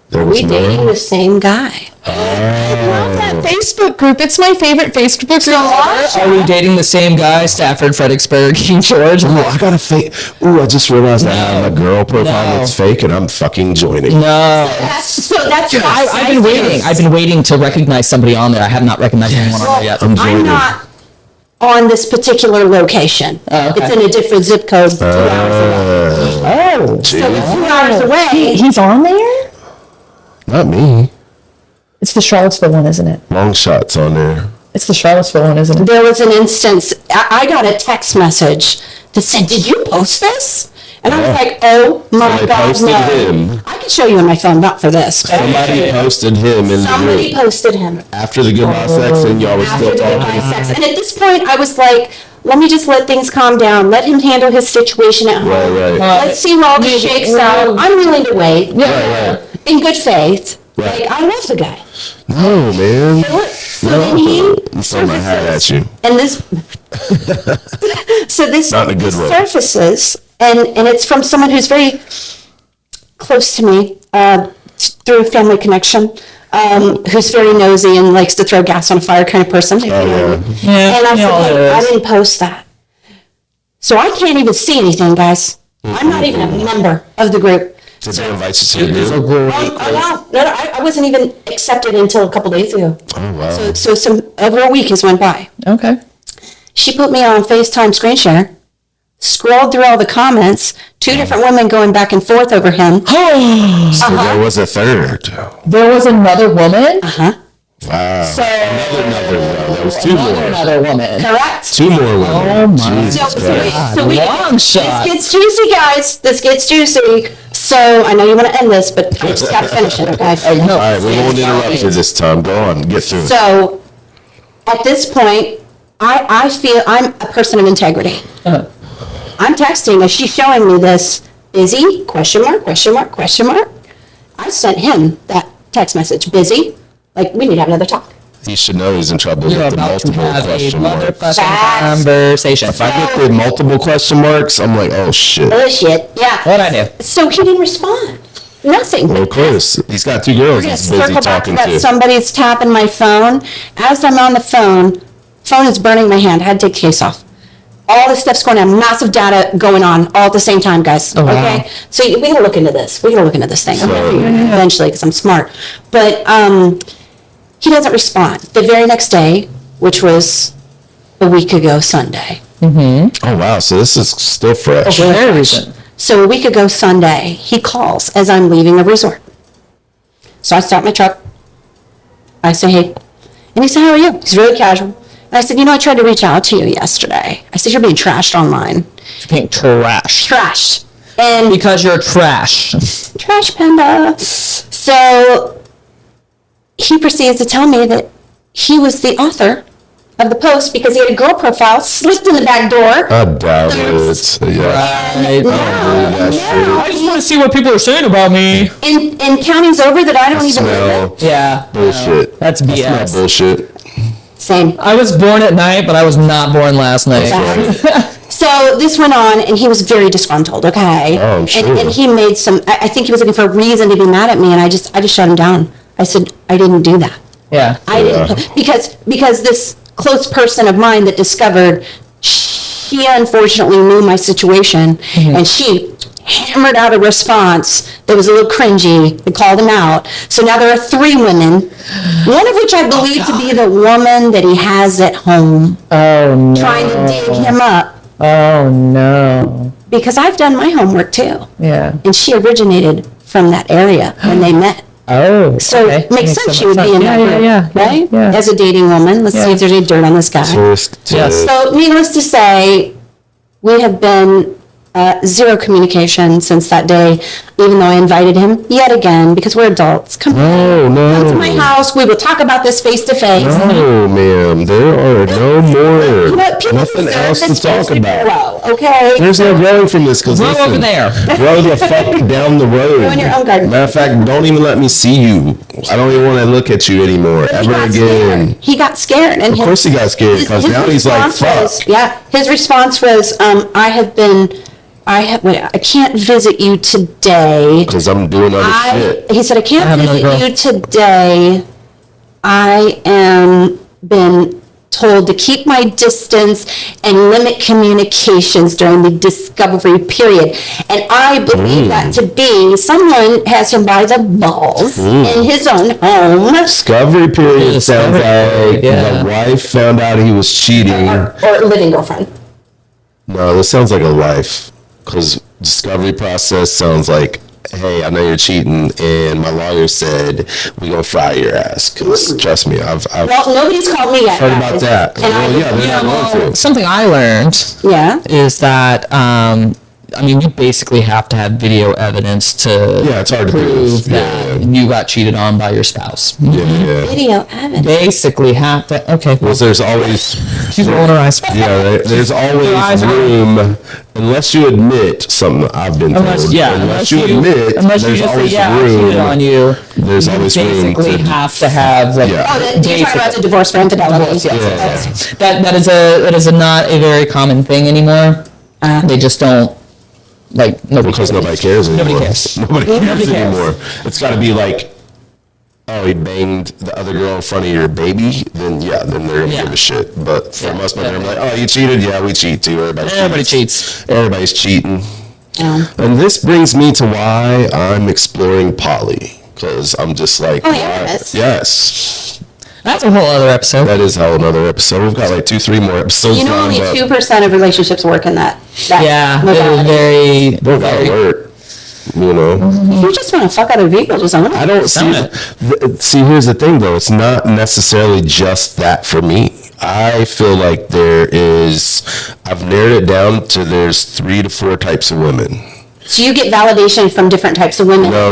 There was we dating more? the same guy. love that Facebook group. It's my favorite Facebook group ever. Are we dating the same guy? Stafford, Fredericksburg, King George? Ooh, I got a fake. Ooh, I just realized I have a girl profile No. that's fake, and I'm fucking joining. No. So that's I've been waiting. I've been waiting to recognize somebody on there. I have not recognized anyone on there yet. I'm I'm joining. not on this particular location. Oh, okay. It's in a different zip code 2 hours away. Oh. So it's 2 hours away. He's on there? Not me. It's the Charlottesville one, isn't it? Long shots on there. It's the Charlottesville one, isn't it? There was an instance, I got a text message that said, "Did you post this?" And I was like, "Oh my Somebody God, posted no." him. I could show you on my phone, not for this. Somebody posted him in the Somebody group. posted him After the goodbye sex, and y'all were after still the goodbye talking. sex. And at this point, I was like, let me just let things calm down. Let him handle his situation at home. Right. Let's see where all this shakes out. I'm willing to wait. Right. In good faith. Right. Like, I love the guy. No, man. So then he I'm throwing my hat at you. and this so this Not in a good way. surfaces and it's from someone who's very close to me through a family connection, who's very nosy and likes to throw gas on a fire kind of person. Oh, Yeah, And I you know said, how "Hey, it I is. didn't post that, so I can't even see anything, guys. I'm not even a member of the group. Did they invite you to the group? No, I wasn't even accepted until a couple days ago. Oh, wow. So over a week has went by. Okay. She put me on FaceTime screen share, scrolled through all the comments, 2 different women going back and forth over him. So there was a third. There was another woman? Wow. So, Another one. There was two more. another woman. Correct? Two more women. Oh, my. Jesus Christ. So Long shot. this gets juicy, guys. This gets juicy. So I know you want to end this, but I just got to finish it, okay? No. All right, we won't interrupt you this time. Go on, get through it. So at this point, I feel I'm a person of integrity. I'm texting, and she's showing me this busy, question mark, question mark, question mark. I sent him that text message, busy, like, we need to have another talk. He should know he's in trouble You're with the about to multiple have a question marks. motherfucking conversation. If I get the multiple question marks, I'm like, oh shit. Bullshit, yeah. What'd I do? So he didn't respond. Nothing. Well, of course, he's got two girls We're gonna he's busy circle back to talking that. to. Somebody's tapping my phone. As I'm on the phone is burning my hand. I had to take the case off. All this stuff's going on, massive data going on all at the same time, guys. Oh, wow. Okay? So we gotta look into this. We gotta look into this thing. I'm gonna figure it out eventually, because I'm smart. But he doesn't respond. The very next day, which was a week ago Sunday. Oh wow, so this is still fresh. Very recent. So a week ago Sunday, he calls as I'm leaving the resort. So I start my truck. I say, hey. And he said, how are you? He's really casual. And I said, I tried to reach out to you yesterday. I said, you're being trashed online. You're being trashed. Trashed. And Because you're trash. trash panda. So he proceeds to tell me that he was the author of the post because he had a girl profile slipped in the back door. I doubt it. Yeah. Right. I just want to see what people are saying about me. In counties over that I don't even live Smell Yeah. bullshit. That's That's not BS. bullshit. in. Same. I was born at night, but I was not born last night. So this went on, and he was very disgruntled. Okay, Oh, I'm sure. and he made some. I think he was looking for a reason to be mad at me, and I just shut him down. I said I didn't do that. Yeah. I didn't because this close person of mine that discovered, she unfortunately knew my situation, and she hammered out a response that was a little cringy and called him out. So now there are 3 women, one of which I believe to be the woman that he has at home, Oh no. trying to dig him up, Oh no. because I've done my homework too. Yeah. And she originated from that area when they met. Oh. So okay. it makes sense so she would much be in sense. that group, Yeah. right? Yeah. As a dating woman, let's see if there's any dirt on this guy. Just Yes. So needless to say, we have been zero communication since that day, even though I invited him yet again, because we're adults. Come No, come to my no. house. We will talk about this face to face. No, ma'am. There are no more. But people Nothing deserve else to this talk space to about. grow, okay? There's no growing from this because Grow over there. Grow the fuck down the road. Grow in your own garden. Matter of fact, don't even let me see you. I don't even want to look at you anymore He ever got again. scared. He got scared. And Of course he got scared because now he's like, fuck. His response was, I can't visit you today. Because I'm doing other shit. He said, I can't have another visit girl. you today. I am been told to keep my distance and limit communications during the discovery period. And I believe that to be someone has him by the balls in his own home. Discovery period sounds Discovery like period, yeah. the wife found out he was cheating. Or living girlfriend. No, this sounds like a life. Because discovery process sounds like, hey, I know you're cheating, and my lawyer said we're gonna fry your ass. Because trust me, I've Well, nobody's called me yet. heard about guys. that. And Well, yeah, they're not going to. Something I learned yeah. is that you basically have to have video evidence to Yeah, it's hard to prove prove. that Yeah. you got cheated on by your spouse. Yeah. Video evidence. Basically have to. Okay. Well, there's always, She's rolling her eyes. there's eyes always are- room, unless you admit something I've been told. Unless you admit, unless you there's just say, always yeah, I room. cheated on you. There's always room basically to- have to have like Yeah. Oh, you're talking about the divorce for infidelity. Yes. That is not a very common thing anymore. They just don't nobody Because cares. nobody cares anymore. Nobody cares. Nobody cares Nobody cares. anymore. It's got to be like, oh, he banged the other girl in front of your baby, then they're going to Yeah. give a shit. But for Yeah, most of them, definitely. like, oh, you cheated? Yeah, we cheat too. Everybody cheats. Everybody's cheating. Yeah. And this brings me to why I'm exploring poly. Because I'm just like, Oh, yes. yes. That's a whole other episode. That is how another episode. We've got like 3 more episodes You know, only lined up. 2% of relationships work in that Yeah, it was modality. very, They're gotta work. You know? You just want to fuck other people, just own it. I don't see, here's the thing though, it's not necessarily just that for me. I feel like I've narrowed it down to there's 3 to 4 types of women. So you get validation from different types of women. No,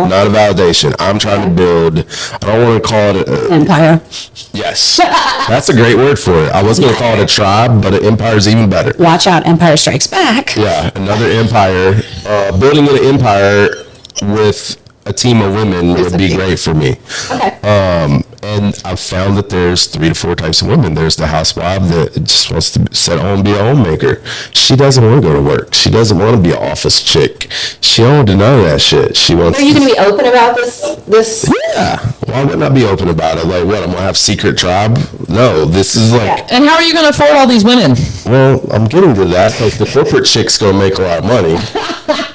not a validation. I'm trying to build, I don't want to call it Empire. yes. That's a great word for it. I was going to call it a tribe, but an empire is even better. Watch out, Empire Strikes Back. Yeah, another empire. Building an empire with a team of women would be great for me. Okay. And I've found that there's 3 to 4 types of women. There's the housewife that just wants to sit home and be a homemaker. She doesn't want to go to work. She doesn't want to be an office chick. She don't want to do none of that shit. She wants. Are you going to be open about this? Yeah. Why would I not be open about it? Like, what? I'm going to have secret tribe? No, this is like. And how are you going to afford all these women? Well, I'm getting to that. Like, the corporate chick's going to make a lot of money.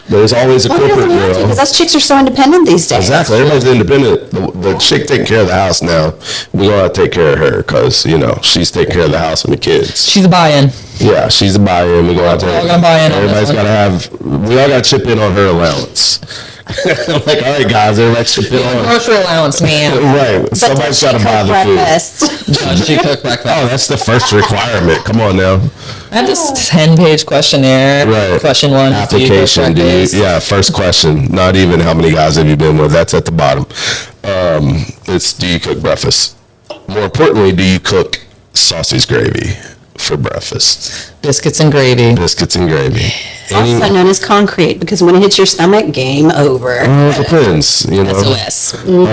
There's always a corporate girl. Because us chicks are so independent these days. Exactly. Everybody's independent. The chick taking care of the house now, we gotta take care of her because, she's taking care of the house and the kids. She's a buy-in. Yeah, she's a buy-in. We gonna have to. We're all gonna buy in on Everybody's this one. we all gotta chip in on her allowance. I'm like, all right, guys, everybody chip in on. Grocery allowance, man. Right. Somebody's gotta buy the food. Does she cook breakfast? Oh, that's the first requirement. Come on now. I have this 10-page questionnaire. Right. Question 1. Application. First question. Not even how many guys have you been with. That's at the bottom. It's do you cook breakfast? More importantly, do you cook sausage gravy for breakfast? Biscuits and gravy. Biscuits and gravy. Also known as concrete, because when it hits your stomach, game over. It depends, SOS. And you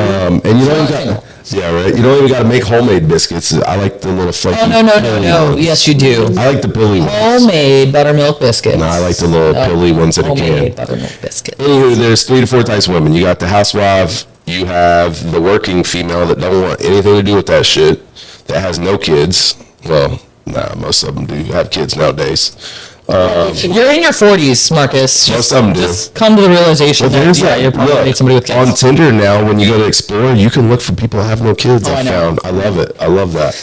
don't even got, yeah, right. You don't even got to make homemade biscuits. I like the little flaky. Oh, no. Yes, you do. I like the pilly ones. Homemade buttermilk biscuits. No, I like the little pilly ones in a can. Homemade buttermilk biscuits. Anywho, there's 3 to 4 types of women. You got the housewife. You have the working female that don't want anything to do with that shit. That has no kids. Well, most of them do have kids nowadays. You're in your 40s, Marcus. Most of them do. Just come to the realization There's that you probably need somebody with kids. on Tinder now, when you go to explore, you can look for people that have no kids. I know. Found. I love it. I love that.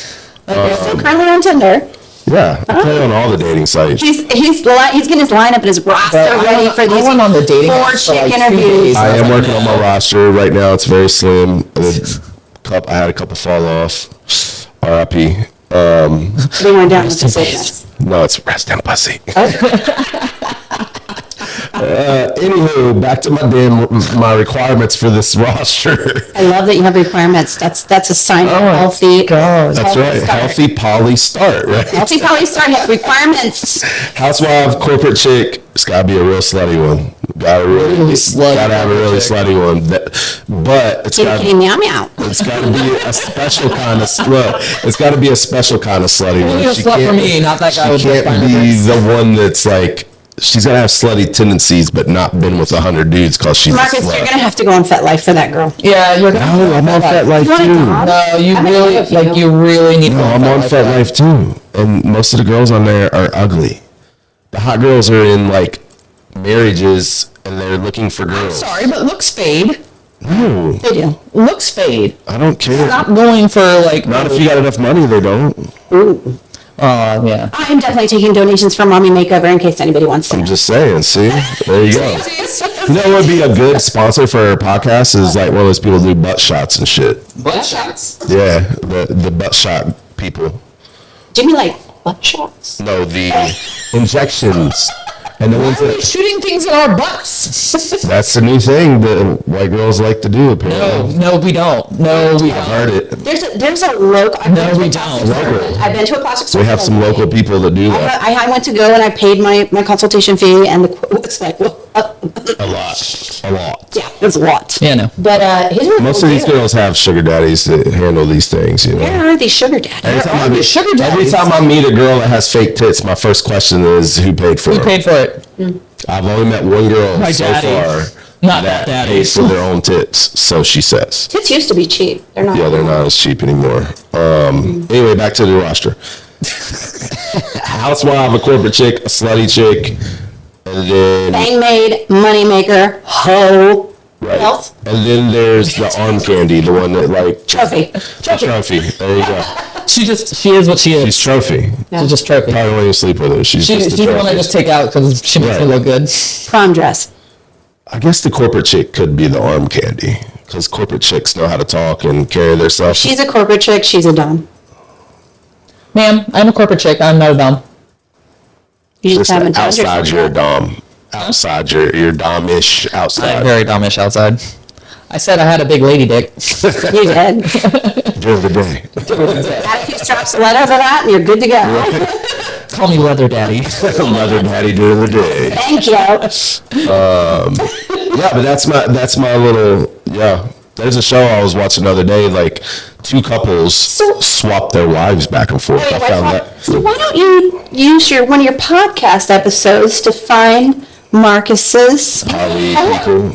You're still currently on Tinder. Yeah, I play on all the dating sites. He's getting his lineup and his roster ready for these I went on the dating 4 apps for chick like 2 interviews. days. I am working on my roster right now. It's very slim. I had a couple fall off. R.I.P. They went down with the sickness. No, it's rest and pussy. Anywho, back to my requirements for this roster. I love that you have requirements. That's a sign of healthy. God. That's right. start. Healthy poly start, right? Healthy poly start has requirements. Housewife, corporate chick. It's gotta be a real slutty one. Gotta have a really slutty one. But it's Kitty gotta, kitty meow meow. it's gotta be a special kind of It's gotta be a special kind of slutty one. You're a slut for me, not that guy with She the can't be the one that's like. She's gotta have slutty tendencies, but not been with 100 dudes because she's Marcus, a slut. you're gonna have to go on FetLife for that girl. Yeah, you're No, I'm on FetLife You want a too. dog? No, you I mean, really, if you- like, you really need to No, go I'm on FetLife. FetLife too, and most of the girls on there are ugly. The hot girls are in like marriages, and they're looking for girls. Sorry, but looks fade. No, They do. Looks fade. I don't care. Stop going for like. Not if you got enough money, they don't. Yeah. I'm definitely taking donations from Mommy Makeover in case anybody wants to. I'm just saying. See, there you go. You know what would be a good sponsor for our podcast is like one of those people who do butt shots and shit. Butt shots. Yeah, the butt shot people. Do you mean like butt shots? No, the injections. And the ones Why are we that, shooting things in our butts? that's the new thing that white girls like to do, apparently. No, we don't. No, we I've don't. heard it. There's a local. No, we don't. I've been to a plastic surgery. We have some local people that do that. I went to go and I paid my consultation fee and it's like, well, A lot. yeah, it's a lot. Yeah, no. But his was Most of these good. girls have sugar daddies that handle these things, you know. Where are these sugar daddies? Every time I meet a girl that has fake tits, my first question is who paid for We it. paid for it. I've only met one girl My so daddy. far Not that that paid daddies. for their own tits, so she says. Tits used to be cheap. They're not. Yeah, they're not as cheap anymore. Anyway, back to the roster. Housewife, a corporate chick, a slutty chick, and then Bang made, money maker, hoe, right. health. And then there's the arm candy, the one that like Trophy. The trophy. There you go. She is what she is. She's trophy. She's just trophy. Probably don't even sleep with her. She's just She's a the one I trophy. just take out because she makes me Right. look good. Prom dress. I guess the corporate chick could be the arm candy because corporate chicks know how to talk and carry themselves. She's a corporate chick. She's a dom. Ma'am, I'm a corporate chick. I'm not a dom. You just Just haven't told outside yourself your that. dom. outside, your dom-ish outside. I'm very dumbish outside. I said I had a big lady dick. You did. During the day. Add a few straps of lead over that, and you're good to go. Call me Leather Daddy. Mother daddy during the day. Thank you. Yeah, but that's my little, yeah. There's a show I was watching the other day, like two couples swap their wives back and forth. I found that. So why don't you use one of your podcast episodes to find Marcus's Poly people.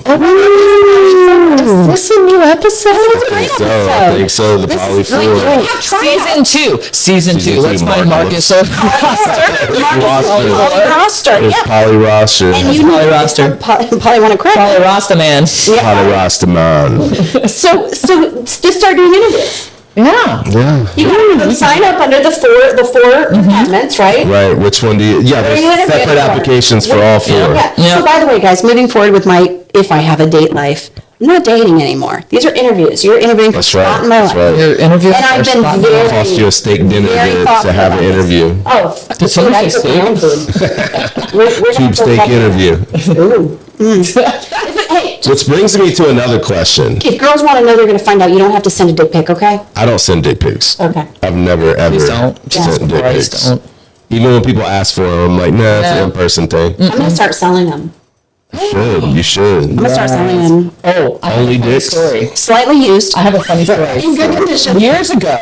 This a new episode? It's a great episode. I think so. The Poly Four. Season two. Let's find Marcus. Roster. It's Yeah. Poly Roster. And you Poly roster. Poly want to crack. Poly Rasta man. Poly Roster man. So just start doing interviews. Yeah. Yeah. You gotta sign up under the four amendments, right? Right. Which one do you? Yeah. Where you There's interview separate for? applications for all four. Yeah. Yeah. So by the way, guys, moving forward with if I have a date life, I'm not dating anymore. These are interviews. You're interviewing for a That's spot right. in my That's life. right. Your interview. And I've been very, Cost you a steak dinner very to thoughtful have an about this. interview. Oh, fuck, Did somebody I say cook my own food. We're Tube steak interview. Ooh. Hey, Which brings me to another question. if girls want to know they're going to find out, you don't have to send a dick pic, okay? I don't send dick pics. Okay. I've never ever Please don't. sent dick Christ, pics. don't. Even when people ask for them, I'm like, nah, it's an No. in-person thing. I'm going to start selling them. You should. I'm going to start selling them. Oh, I have Only a funny dicks? story. Slightly used. I have a funny story. In good condition. Years ago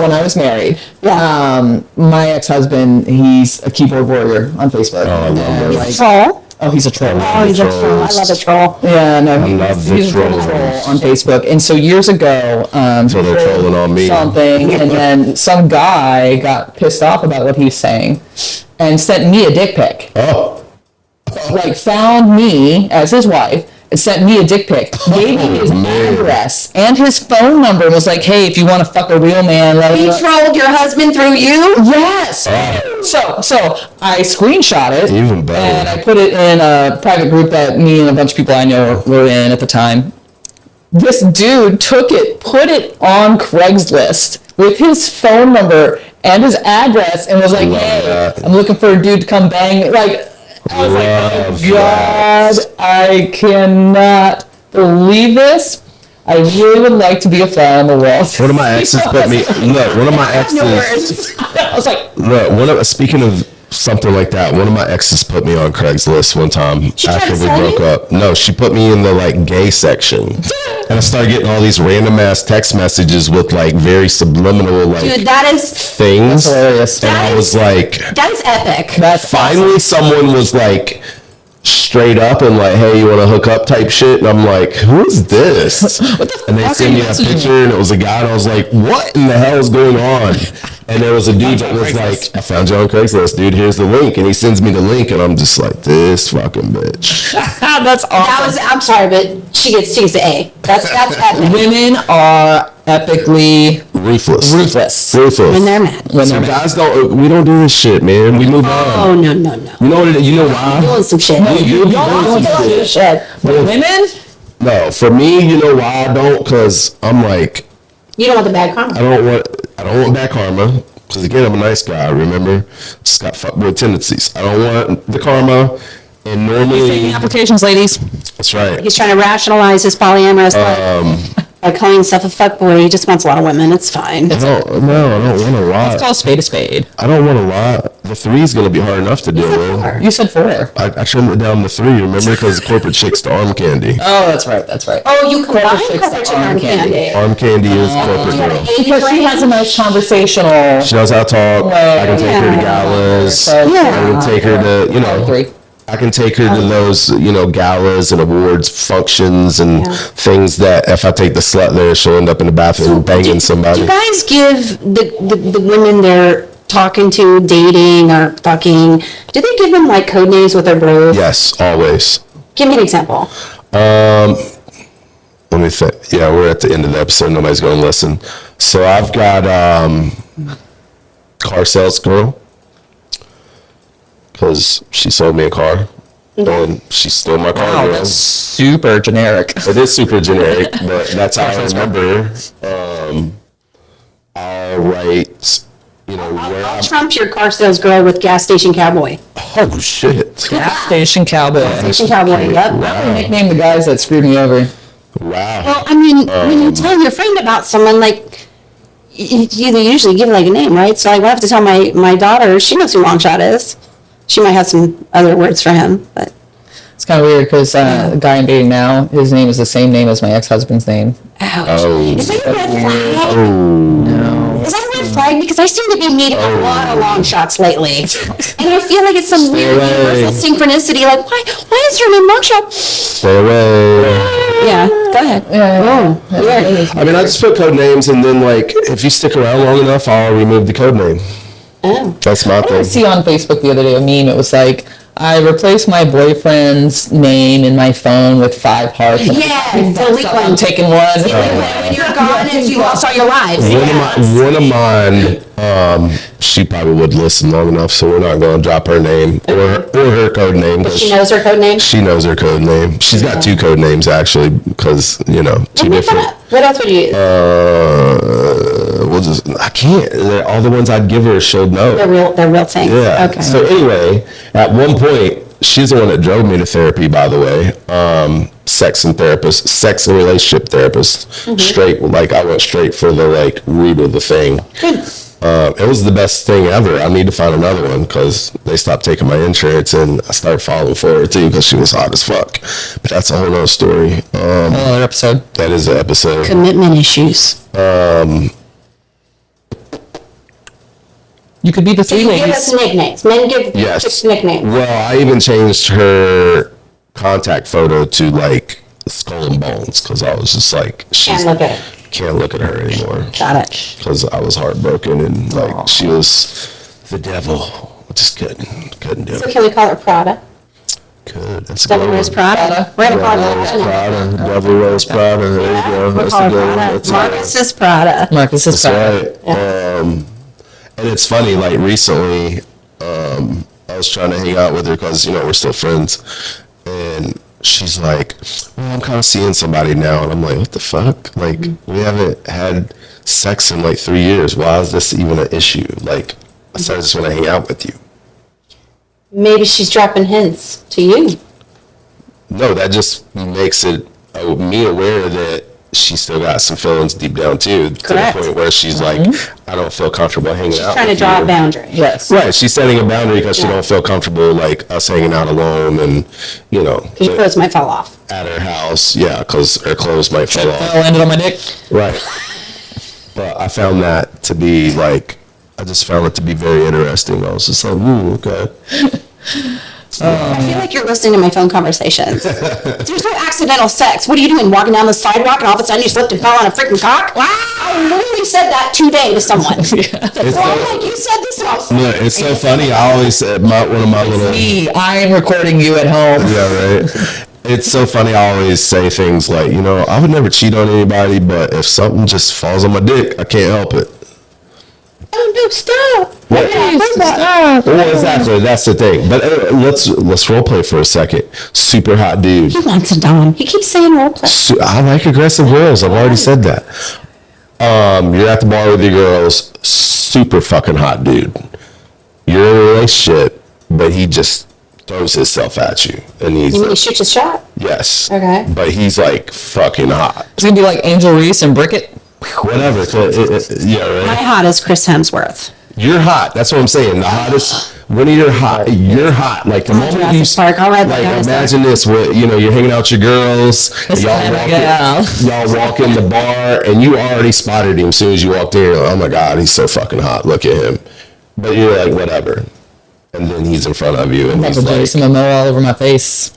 when I was married, Yeah. my ex-husband, he's a keyboard warrior on Facebook. Oh, I love And, those. like, Troll. oh, he's a troll. Oh, he's a Trolls. troll. I love a troll. Yeah, no, love the he's a total trolls. troll on Facebook. And so years ago, So they're trolling on me. something, and then some guy got pissed off about what he was saying and sent me a dick pic. Oh, Like, found me as his wife and sent me a dick pic. Gave me his man. address and his phone number. Was like, hey, if you want to fuck a real man, let He me know. trolled your husband through you? Yes. So I screenshot it. Even better. And I put it in a private group that me and a bunch of people I know were in at the time. This dude took it, put it on Craigslist with his phone number and his address, and was like, Love "Hey, that. I'm looking for a dude to come bang." Like, I was Love like, "Oh God, I cannot believe this. I really would like to be a fly on the wall." one of my exes put me. Look, one of my exes. I was like, Look, speaking of something like that, one of my exes put me on Craigslist one time tried after to we sell broke you? up. No, she put me in the like gay section, and I started getting all these random ass text messages with like very subliminal like Dude, that is things. hilarious. And I was like, that is epic. "That's finally, someone was like straight up and like, "Hey, you want to hook up?" type shit, and I'm like, "Who is this?" And they fuck sent are me you a messaging picture, and it was a guy, and I was like, "What in the hell is going on?" And there was a dude that was like, "I found you on Craigslist, dude. Here's the link." And he sends me the link, and I'm just like, "This fucking bitch." That's awesome." That was, I'm sorry, but she gets the A. That's epic. Women are epically Ruthless. ruthless. Ruthless. When they're mad. When So they're mad. guys don't. We don't do this shit, man. We move on. Oh, no. You know what? You know why? Doing some shit. You be Y'all doing some do shit. Shit. But women, No, for me, you know why I don't? Because I'm like, You don't want the bad karma. I don't want bad karma. Because again, I'm a nice guy. Remember, just got fuckboy tendencies. I don't want the karma. And normally, taking applications, ladies. that's right. He's trying to rationalize his polyamorous life by calling himself a fuckboy. He just wants a lot of women. It's fine. I don't want a lot. Let's call a spade a spade. I don't want a lot. The 3 is going to be hard enough to deal with. You said 4. I trimmed it down to 3, remember? Because corporate chicks to arm candy. Oh, that's right. That's right. Oh, you combine chicks coverage that and arm arm candy. Arm candy is corporate girl. Because she has a nice conversational. She knows how to talk. I can take her to Yeah. galas. So, Yeah. I can take her to, 3. I can take her to those, galas and awards functions and things that if I take the slut there, she'll end up in the bathroom banging Do somebody. you guys give the women they're talking to, dating or fucking, do they give them like code names with their bros? Yes, always. Give me an example. Let me think. Yeah, we're at the end of the episode. Nobody's going to listen. So I've got car sales girl because she sold me a car and she stole my car. Wow, girl. that's super generic. It is super generic, but that's how I remember. I'll write you know, where I'll I'm. trump your car sales girl with gas station cowboy. Oh shit! Gas station cowboy. Gas station cowboy, yep. I nicknamed the guys that screwed me over. Wow. Well, I mean, when you tell your friend about someone, like, you usually give like a name, right? So like, I have to tell my daughter, she knows who Longshot is. She might have some other words for him, but. It's kind of weird because the guy I'm dating now, his name is the same name as my ex-husband's name. Ouch. Oh. Is that a red flag? No. Is that a red flag? Because I seem to be meeting a lot of long shots lately. And I feel like it's some weird away. universal synchronicity. Like, why is your name long shot? Stay away. Yeah, go ahead. Yeah. Weird. I mean, I just put code names, and then like, if you stick around long enough, I'll remove the code name. Oh. That's my I thing. see on Facebook the other day a meme. It was like, I replaced my boyfriend's name in my phone with 5 hearts. Yeah, I'm delinquent. taking one. When you're gone and you lost all your lives. One of mine, she probably would listen long enough, so we're not going to drop her name or her code name. But she knows her code name? She knows her code name. She's got 2 code names actually, because two Make different. fun of. What else would you use? I can't. All the ones I'd give her, she'll know. They're real things. Yeah. Okay. So anyway, at one point, she's the one that drove me to therapy, by the way. Sex and relationship therapist. Straight, like I went straight for the like root of the thing. Good. It was the best thing ever. I need to find another one because they stopped taking my insurance, and I started falling for her too because she was hot as fuck. But that's a whole nother story. Another episode. That is an episode. Commitment issues. You could be the 3 Give ladies. us nicknames. Men give Yes. chicks nicknames. Well, I even changed her contact photo to like skull and bones because I was just like, can't look at her anymore. Got it. Because I was heartbroken and like she was the devil. I just couldn't do So it. can we call her Prada? Good. That's a Devil good Wears one. Prada. We're gonna call Devil her Wears Prada. Prada. Devil Wears Prada. There you go. We'll That's call a her good one. Prada. That's a good Marcus is Prada. Marcus is That's proud. right. And it's funny, like recently, I was trying to hang out with her because, we're still friends. And she's like, well, I'm kind of seeing somebody now. And I'm like, what the fuck? Like, we haven't had sex in like 3 years. Why is this even an issue? Like, I said, I just want to hang out with you. Maybe she's dropping hints to you. No, that just makes it me aware that she still got some feelings deep down too. Correct. To the point where she's like, I don't feel comfortable hanging out. She's trying to with draw you. a boundary. Yes. Right, she's setting a boundary because she don't feel comfortable like us hanging out alone and Because your clothes might fall off. at her house. Yeah, because her clothes might fall I off. landed on my dick. Right. But I found that to be like, I just found it to be very interesting. I was just like, okay. I feel like you're listening to my phone conversations. There's no accidental sex. What are you doing? Walking down the sidewalk and all of a sudden you slipped and fell on a freaking cock? Wow! I literally said that today to someone. Like you said this house. No, it's so funny. I always said one of my little. Me, I'm recording you at home. Yeah, right. It's so funny. I always say things like, I would never cheat on anybody, but if something just falls on my dick, I can't help it. Oh no! Stop! What? Stop! Well, exactly. That's the thing. But let's role play for a second. Super hot dude. He wants a dom. He keeps saying role play. I like aggressive girls. I've already said that. You're at the bar with your girls. Super fucking hot dude. You're in a relationship, but he just throws himself at you, and he's You mean he shoots a shot? yes. Okay. But he's like fucking hot. It's gonna be like Angel Reese and Brickett. Whatever. Yeah, right. My hot is Chris Hemsworth. You're hot. That's what I'm saying. The hottest. When you're hot, you're hot. Like the moment you Jurassic Park. All right, like that imagine this. Where you're hanging out with your girls. And It's y'all walk in the bar, and you already spotted him as soon as you walked in. You're like, oh my god, he's so fucking hot. Look at him. But you're like, whatever. And then he's in front of you, and he's Like like, Jason Momoa all over my face.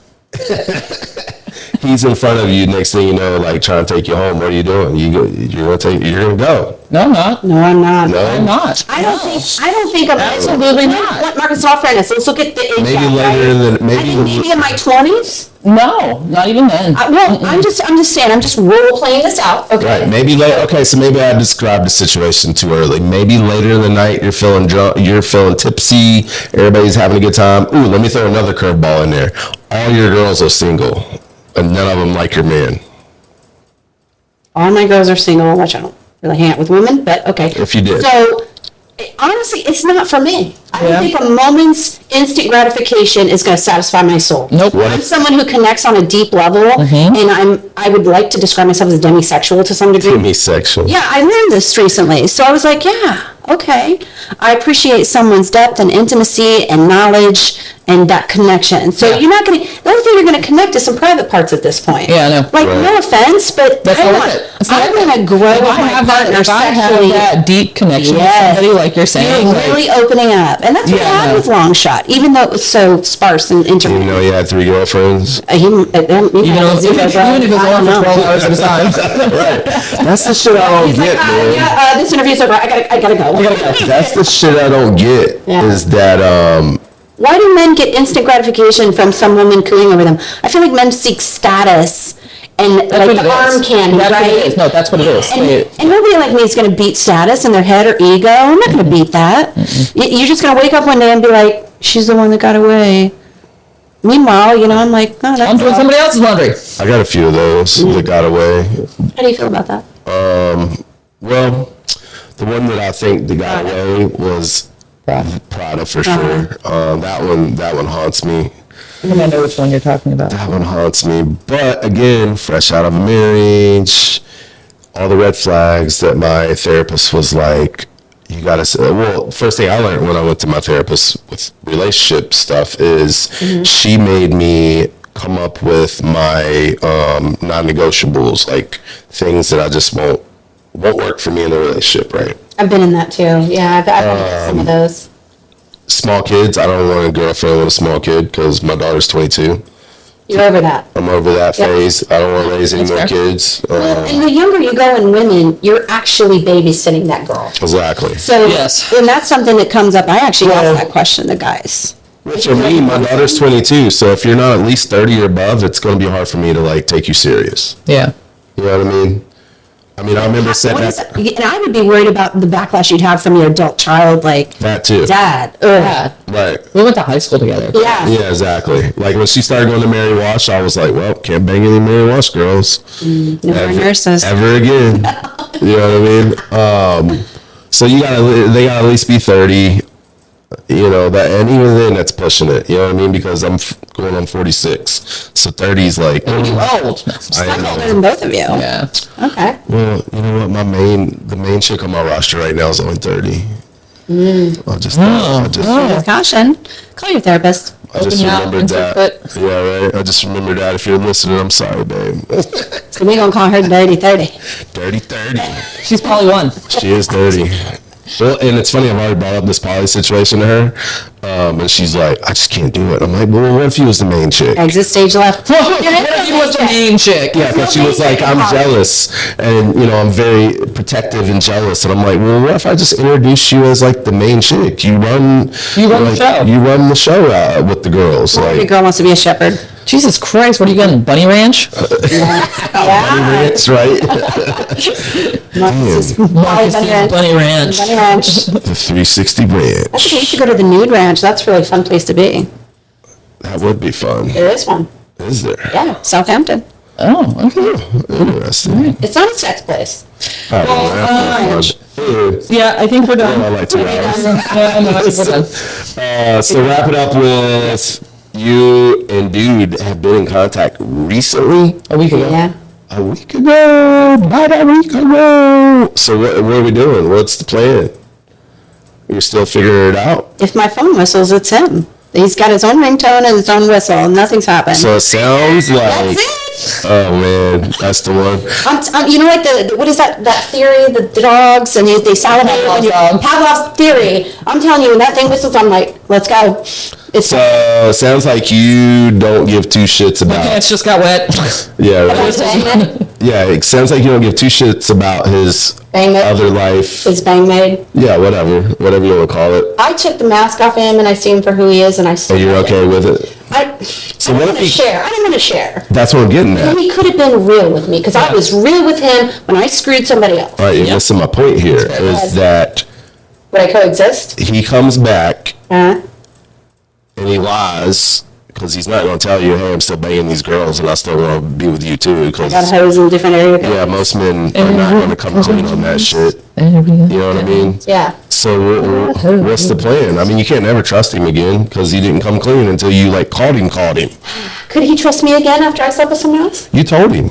he's in front of you. Next thing you know, like trying to take you home. What are you doing? You're gonna go. No, I'm not. No, I'm not. No? I'm not. I don't think I'm Absolutely not. Let Marcus all fairness. Let's look at the age Maybe gap, later right? than maybe. Maybe in my 20s. No, not even then. I'm just saying. I'm just role playing this out. Okay. Right, maybe later. Okay, so maybe I described the situation too early. Maybe later in the night, you're feeling drunk, you're feeling tipsy, everybody's having a good time. Ooh, let me throw another curveball in there. All your girls are single, and none of them like your man. All my girls are single, which I don't really hang out with women, but okay. If you did. So, honestly, it's not for me. I don't Yeah. think a moment's instant gratification is going to satisfy my soul. Nope. I'm someone who connects on a deep level, and I would like to describe myself as demisexual to some degree. Demisexual. Yeah, I learned this recently, so I was like, yeah, okay. I appreciate someone's depth and intimacy and knowledge and that connection. So you're not going to, the only thing you're going to connect is some private parts at this point. Yeah, I know. Like, Right. no offense, but That's not like it. It's not I like want to grow with If I my have that, partner if I have sexually. that deep connection with Yes. somebody, like you're saying, You're like, really opening up. And that's what Yeah, I I had know. with Long Shot, even though it was so sparse and You intimate. know, you had 3 girlfriends. even if it was only for 12 hours at a time. Right. That's the shit I don't He's like, get, man. yeah, this interview's over. I gotta go. That's the shit I don't get. Yeah. Is that Why do men get instant gratification from some woman cooing over them? I feel like men seek status and like what the it is. arm candy, That's right? what it is. No, that's what it is. And nobody like me is going to beat status in their head or ego. I'm not going to beat that. You're just going to wake up one day and be like, she's the one that got away. Meanwhile, I'm like, no, I'm that's doing somebody else's laundry. I got a few of those that got away. How do you feel about that? Well, the one that I think that got away was Prada for sure. That one haunts me. I think I know which one you're talking about. That one haunts me. But again, fresh out of marriage, all the red flags that my therapist was like, you gotta say, well, first thing I learned when I went to my therapist with relationship stuff is she made me come up with my non-negotiables, like things that I just won't work for me in a relationship, right? I've been in that too. Yeah, I've had some of those. Small kids, I don't want a girlfriend with a small kid because my daughter's 22. You're over that. I'm over that Yep. phase. I don't want to raise any more fair. kids. And the younger you go in women, you're actually babysitting that girl. Exactly. So, Yes. and that's something that comes up. I actually ask that question to guys. For me, my daughter's 22, so if you're not at least 30 or above, it's going to be hard for me to like take you serious. Yeah. You know what I mean? I remember setting What is that, that? And I would be worried about the backlash you'd have from your adult child, like, that too. Dad. Ugh. Yeah. Right. We went to high school together. Yeah. Yeah, exactly. Like when she started going to Mary Wash, I was like, well, can't bang any Mary Wash girls. No more nurses. Ever again. You know what I mean? So they gotta at least be 30. You know that, and even then, that's pushing it. You know what I mean? Because I'm going on 46, so 30 is like. You old. I I'm older know. than both of you. Yeah. Okay. Well, you know what? The main chick on my roster right now is only 30. I just Caution. Call your therapist. Open mouth, remembered insert that. foot. Yeah, right. I just remembered that. If you're listening, I'm sorry, babe. So we're going to call her Dirty 30. Dirty 30. She's probably one. She is 30. Well, and it's funny, I've already brought up this poly situation to her, and she's like, I just can't do it. I'm like, well, what if he was the main chick? Exit stage left. She was the main chick. Yeah, because she was like, I'm jealous, and I'm very protective and jealous, and I'm like, well, what if I just introduce you as like the main chick? You run the show. You run the show with the girls. Your Like, girl wants to be a shepherd. Jesus Christ, what are you getting? Bunny Ranch? Yeah. that's right. Marcus's Marcus's Bunny Ranch. Bunny Ranch. Bunny Ranch. The 360 branch. I think you should go to the nude ranch. That's a really fun place to be. That would be fun. There is one. Is there? Yeah, Southampton. Oh, okay. Interesting. It's not a sex place. I don't know, that's fun. Yeah, I think we're done. I like 2 hours. Yeah, no, I think we're done. So wrap it up with you and dude have been in contact recently. A week ago. Yeah. A week ago. About a week ago. So what are we doing? What's the plan? You're still figuring it out. If my phone whistles, it's him. He's got his own ringtone and his own whistle, and nothing's happened. So it sounds like. That's it. Oh man, that's the one. You know what? What is that theory? The dogs and they salivate. Pavlov's dog. Pavlov's theory. I'm telling you, when that thing whistles, I'm like, let's go. It's So sounds like you don't give 2 shits My about. pants just got wet. Yeah, Am I right. saying it? Yeah, it sounds like you don't give 2 shits about his Bang it. other life. His bang made. Yeah, whatever you want to call it. I took the mask off him and I see him for who he is, and I still. And you're love okay him. with it. So what what if I didn't he- share. I didn't want to share. That's what I'm getting at. And he could have been real with me because I was real with him when I screwed somebody else. All right, you're missing my point here. Is that Would I coexist? he comes back Uh, and he lies because he's not going to tell you, hey, I'm still banging these girls and I still want to be with you too. got a Because hose in a different area. yeah, most men are not going to come clean on that shit. You know what I mean? Yeah. So what's the plan? I mean, you can't never trust him again because he didn't come clean until you like called him. Could he trust me again after I slept with someone else? You told him.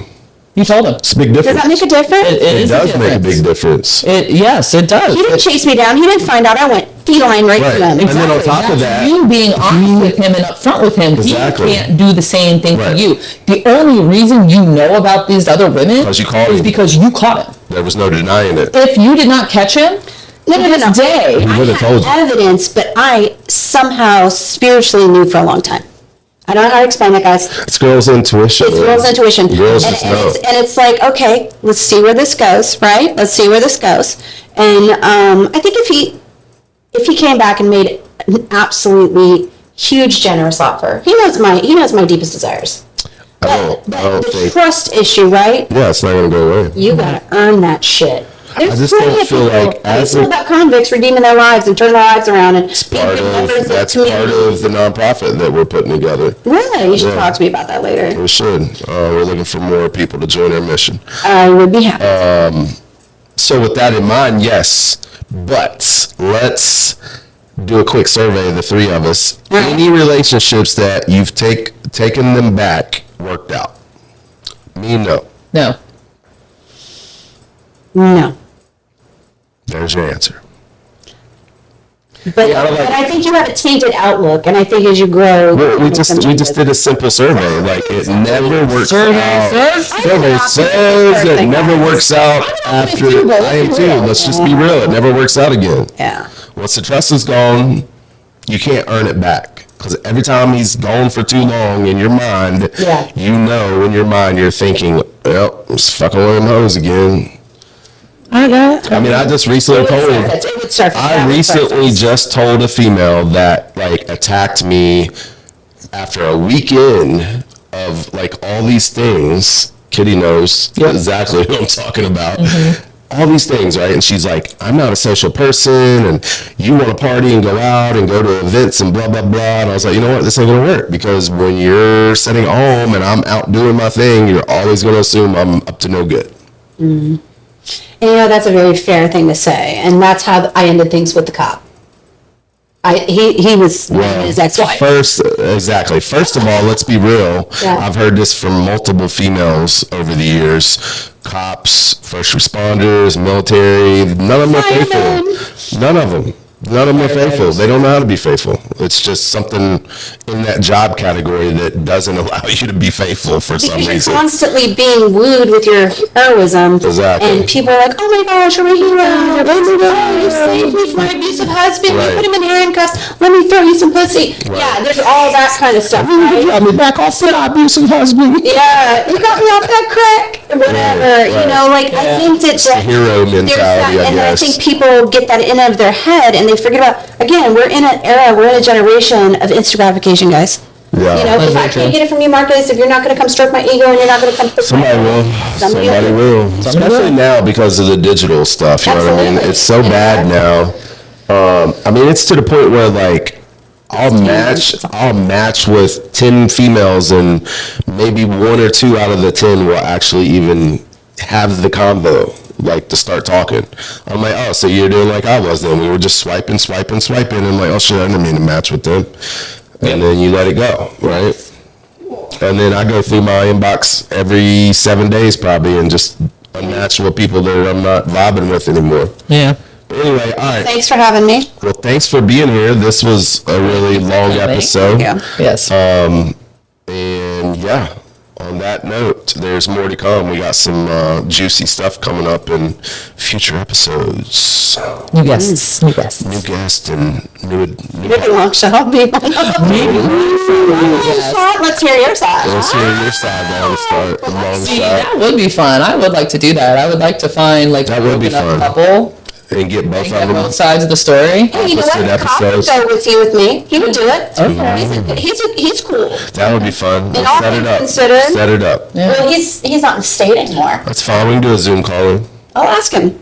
You told him. It's a big difference. Does that make a difference? It does make a big difference. Yes, it does. He didn't chase me down. He didn't find out. I went feline right to him. And then on top of That's that, you being honest with him and upfront with him, Exactly. he can't do the same thing Right. for you. The only reason you know about these other women Because you called is him. because you caught him. there was no denying it. If you did not catch him, No. day, He would have told you. Evidence, but I somehow spiritually knew for a long time. I don't know how to explain it, guys. It's girls' intuition. It's girls' intuition. Girls and, just and know. and it's like, okay, let's see where this goes, right? Let's see where this goes. And I think if he came back and made an absolutely huge, generous offer, he knows my deepest desires. I don't The think. trust issue, right? Yeah, it's not going to go away. You gotta earn that shit. There's just plenty don't of feel people, like as people a- about convicts redeeming their lives and turning their lives around and being Part good of, members of the that's part community. of the nonprofit that we're putting together. Really? You should Yeah. talk to me about that later. We should. We're looking for more people to join our mission. I would be happy. So with that in mind, yes. But let's do a quick survey of the three of us. All right. Any relationships that you've taken them back worked out? Me, no. no. No. There's your answer. But, Yeah, I like- but I think you have a tainted outlook, and I think as you grow, We just did a simple survey. Like it never works Survey out. says? Survey says it never works out after. I am too. Let's just be real. It never works out again. Yeah. Once the trust is gone, you can't earn it back. Because every time he's gone for too long in your mind, Yeah. you know in your mind you're thinking, well, I'm just fucking with them hoes again. I mean, I just recently It told. would surface. I That would recently surface. just told a female that like attacked me after a weekend of like all these things. Kitty knows exactly what I'm talking about. All these things, right? And she's like, I'm not a social person, and you want to party and go out and go to events and blah, blah, blah. And I was like, you know what? This ain't going to work because when you're sitting home and I'm out doing my thing, you're always going to assume I'm up to no good. And that's a very fair thing to say, and that's how I ended things with the cop. He was his ex-wife. First of all, let's be real. Yeah. I've heard this from multiple females over the years. Cops, first responders, military, none of them are faithful. None of them. None of them are faithful. They don't know how to be faithful. It's just something in that job category that doesn't allow you to be faithful for some Because you're reason. constantly being wooed with your heroism. Exactly. And people are like, oh my gosh, you're a hero. Oh my God, you saved me from my abusive husband. Right. You put him in handcuffs. Let me throw you some pussy. Right. Yeah, there's all that kind of stuff. Right? me back off for my abusive husband. Yeah, you got me off that crack. Whatever. Right. You know, like, I think that the hero there's that, mentality, I and guess. I think people get that in of their head and they forget about, again, we're in an era, we're in a generation of instant gratification, guys. Yeah. You know, if I can't get it from you, Marcus, if you're not going to come stroke my ego and you're not going to come fix my Somebody will. Somebody Somebody will. Especially now because of the digital stuff. You know what I mean? Absolutely. It's so bad now. I mean, it's to the point where like I'll match with 10 females and maybe 1 or 2 out of the 10 will actually even have the convo, like to start talking. I'm like, oh, so you're doing like I was then. We were just swiping. And like, oh shit, I didn't mean to match with them. And then you let it go, right? And then I go through my inbox every 7 days probably and just unmatch with people that I'm not vibing with anymore. Yeah. But anyway, all right. Thanks for having me. Well, thanks for being here. This was a really long episode. Yeah. Yes. And yeah, on that note, there's more to come. We got some juicy stuff coming up in future episodes. New guests. New guests. New guests and new Really long shot, people. Let's hear your side. Let's hear your side. Long start. Long See, shot. that would be fun. I would like to do that. I would like to find like That would be broken up fun. couple And get both and of get them. both sides of the story. Hey, you know Opposite what? Cobb would episodes. go with you with me. He would do it. Okay. He's cool. That would be fun. Let's all set it things up. considered- Set it up. Well, he's not in the state anymore. That's fine. We can do a Zoom call in. I'll ask him.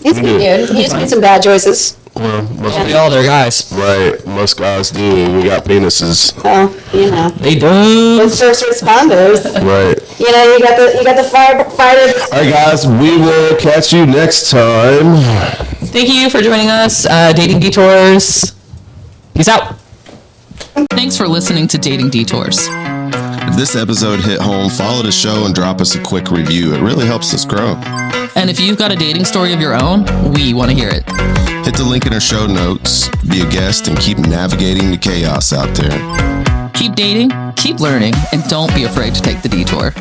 He's a do. good dude. He just made some bad choices. Well, most They all their guys. right. Most guys do. We got penises. Well, you know, They do. those first responders. Right. You know, you got the firefighter. All right, guys. We will catch you next time. Thank you for joining us. Dating Detours. Peace out. Thanks for listening to Dating Detours. If this episode hit home, follow the show and drop us a quick review. It really helps us grow. And if you've got a dating story of your own, we want to hear it. Hit the link in our show notes, be a guest, and keep navigating the chaos out there. Keep dating, keep learning, and don't be afraid to take the detour.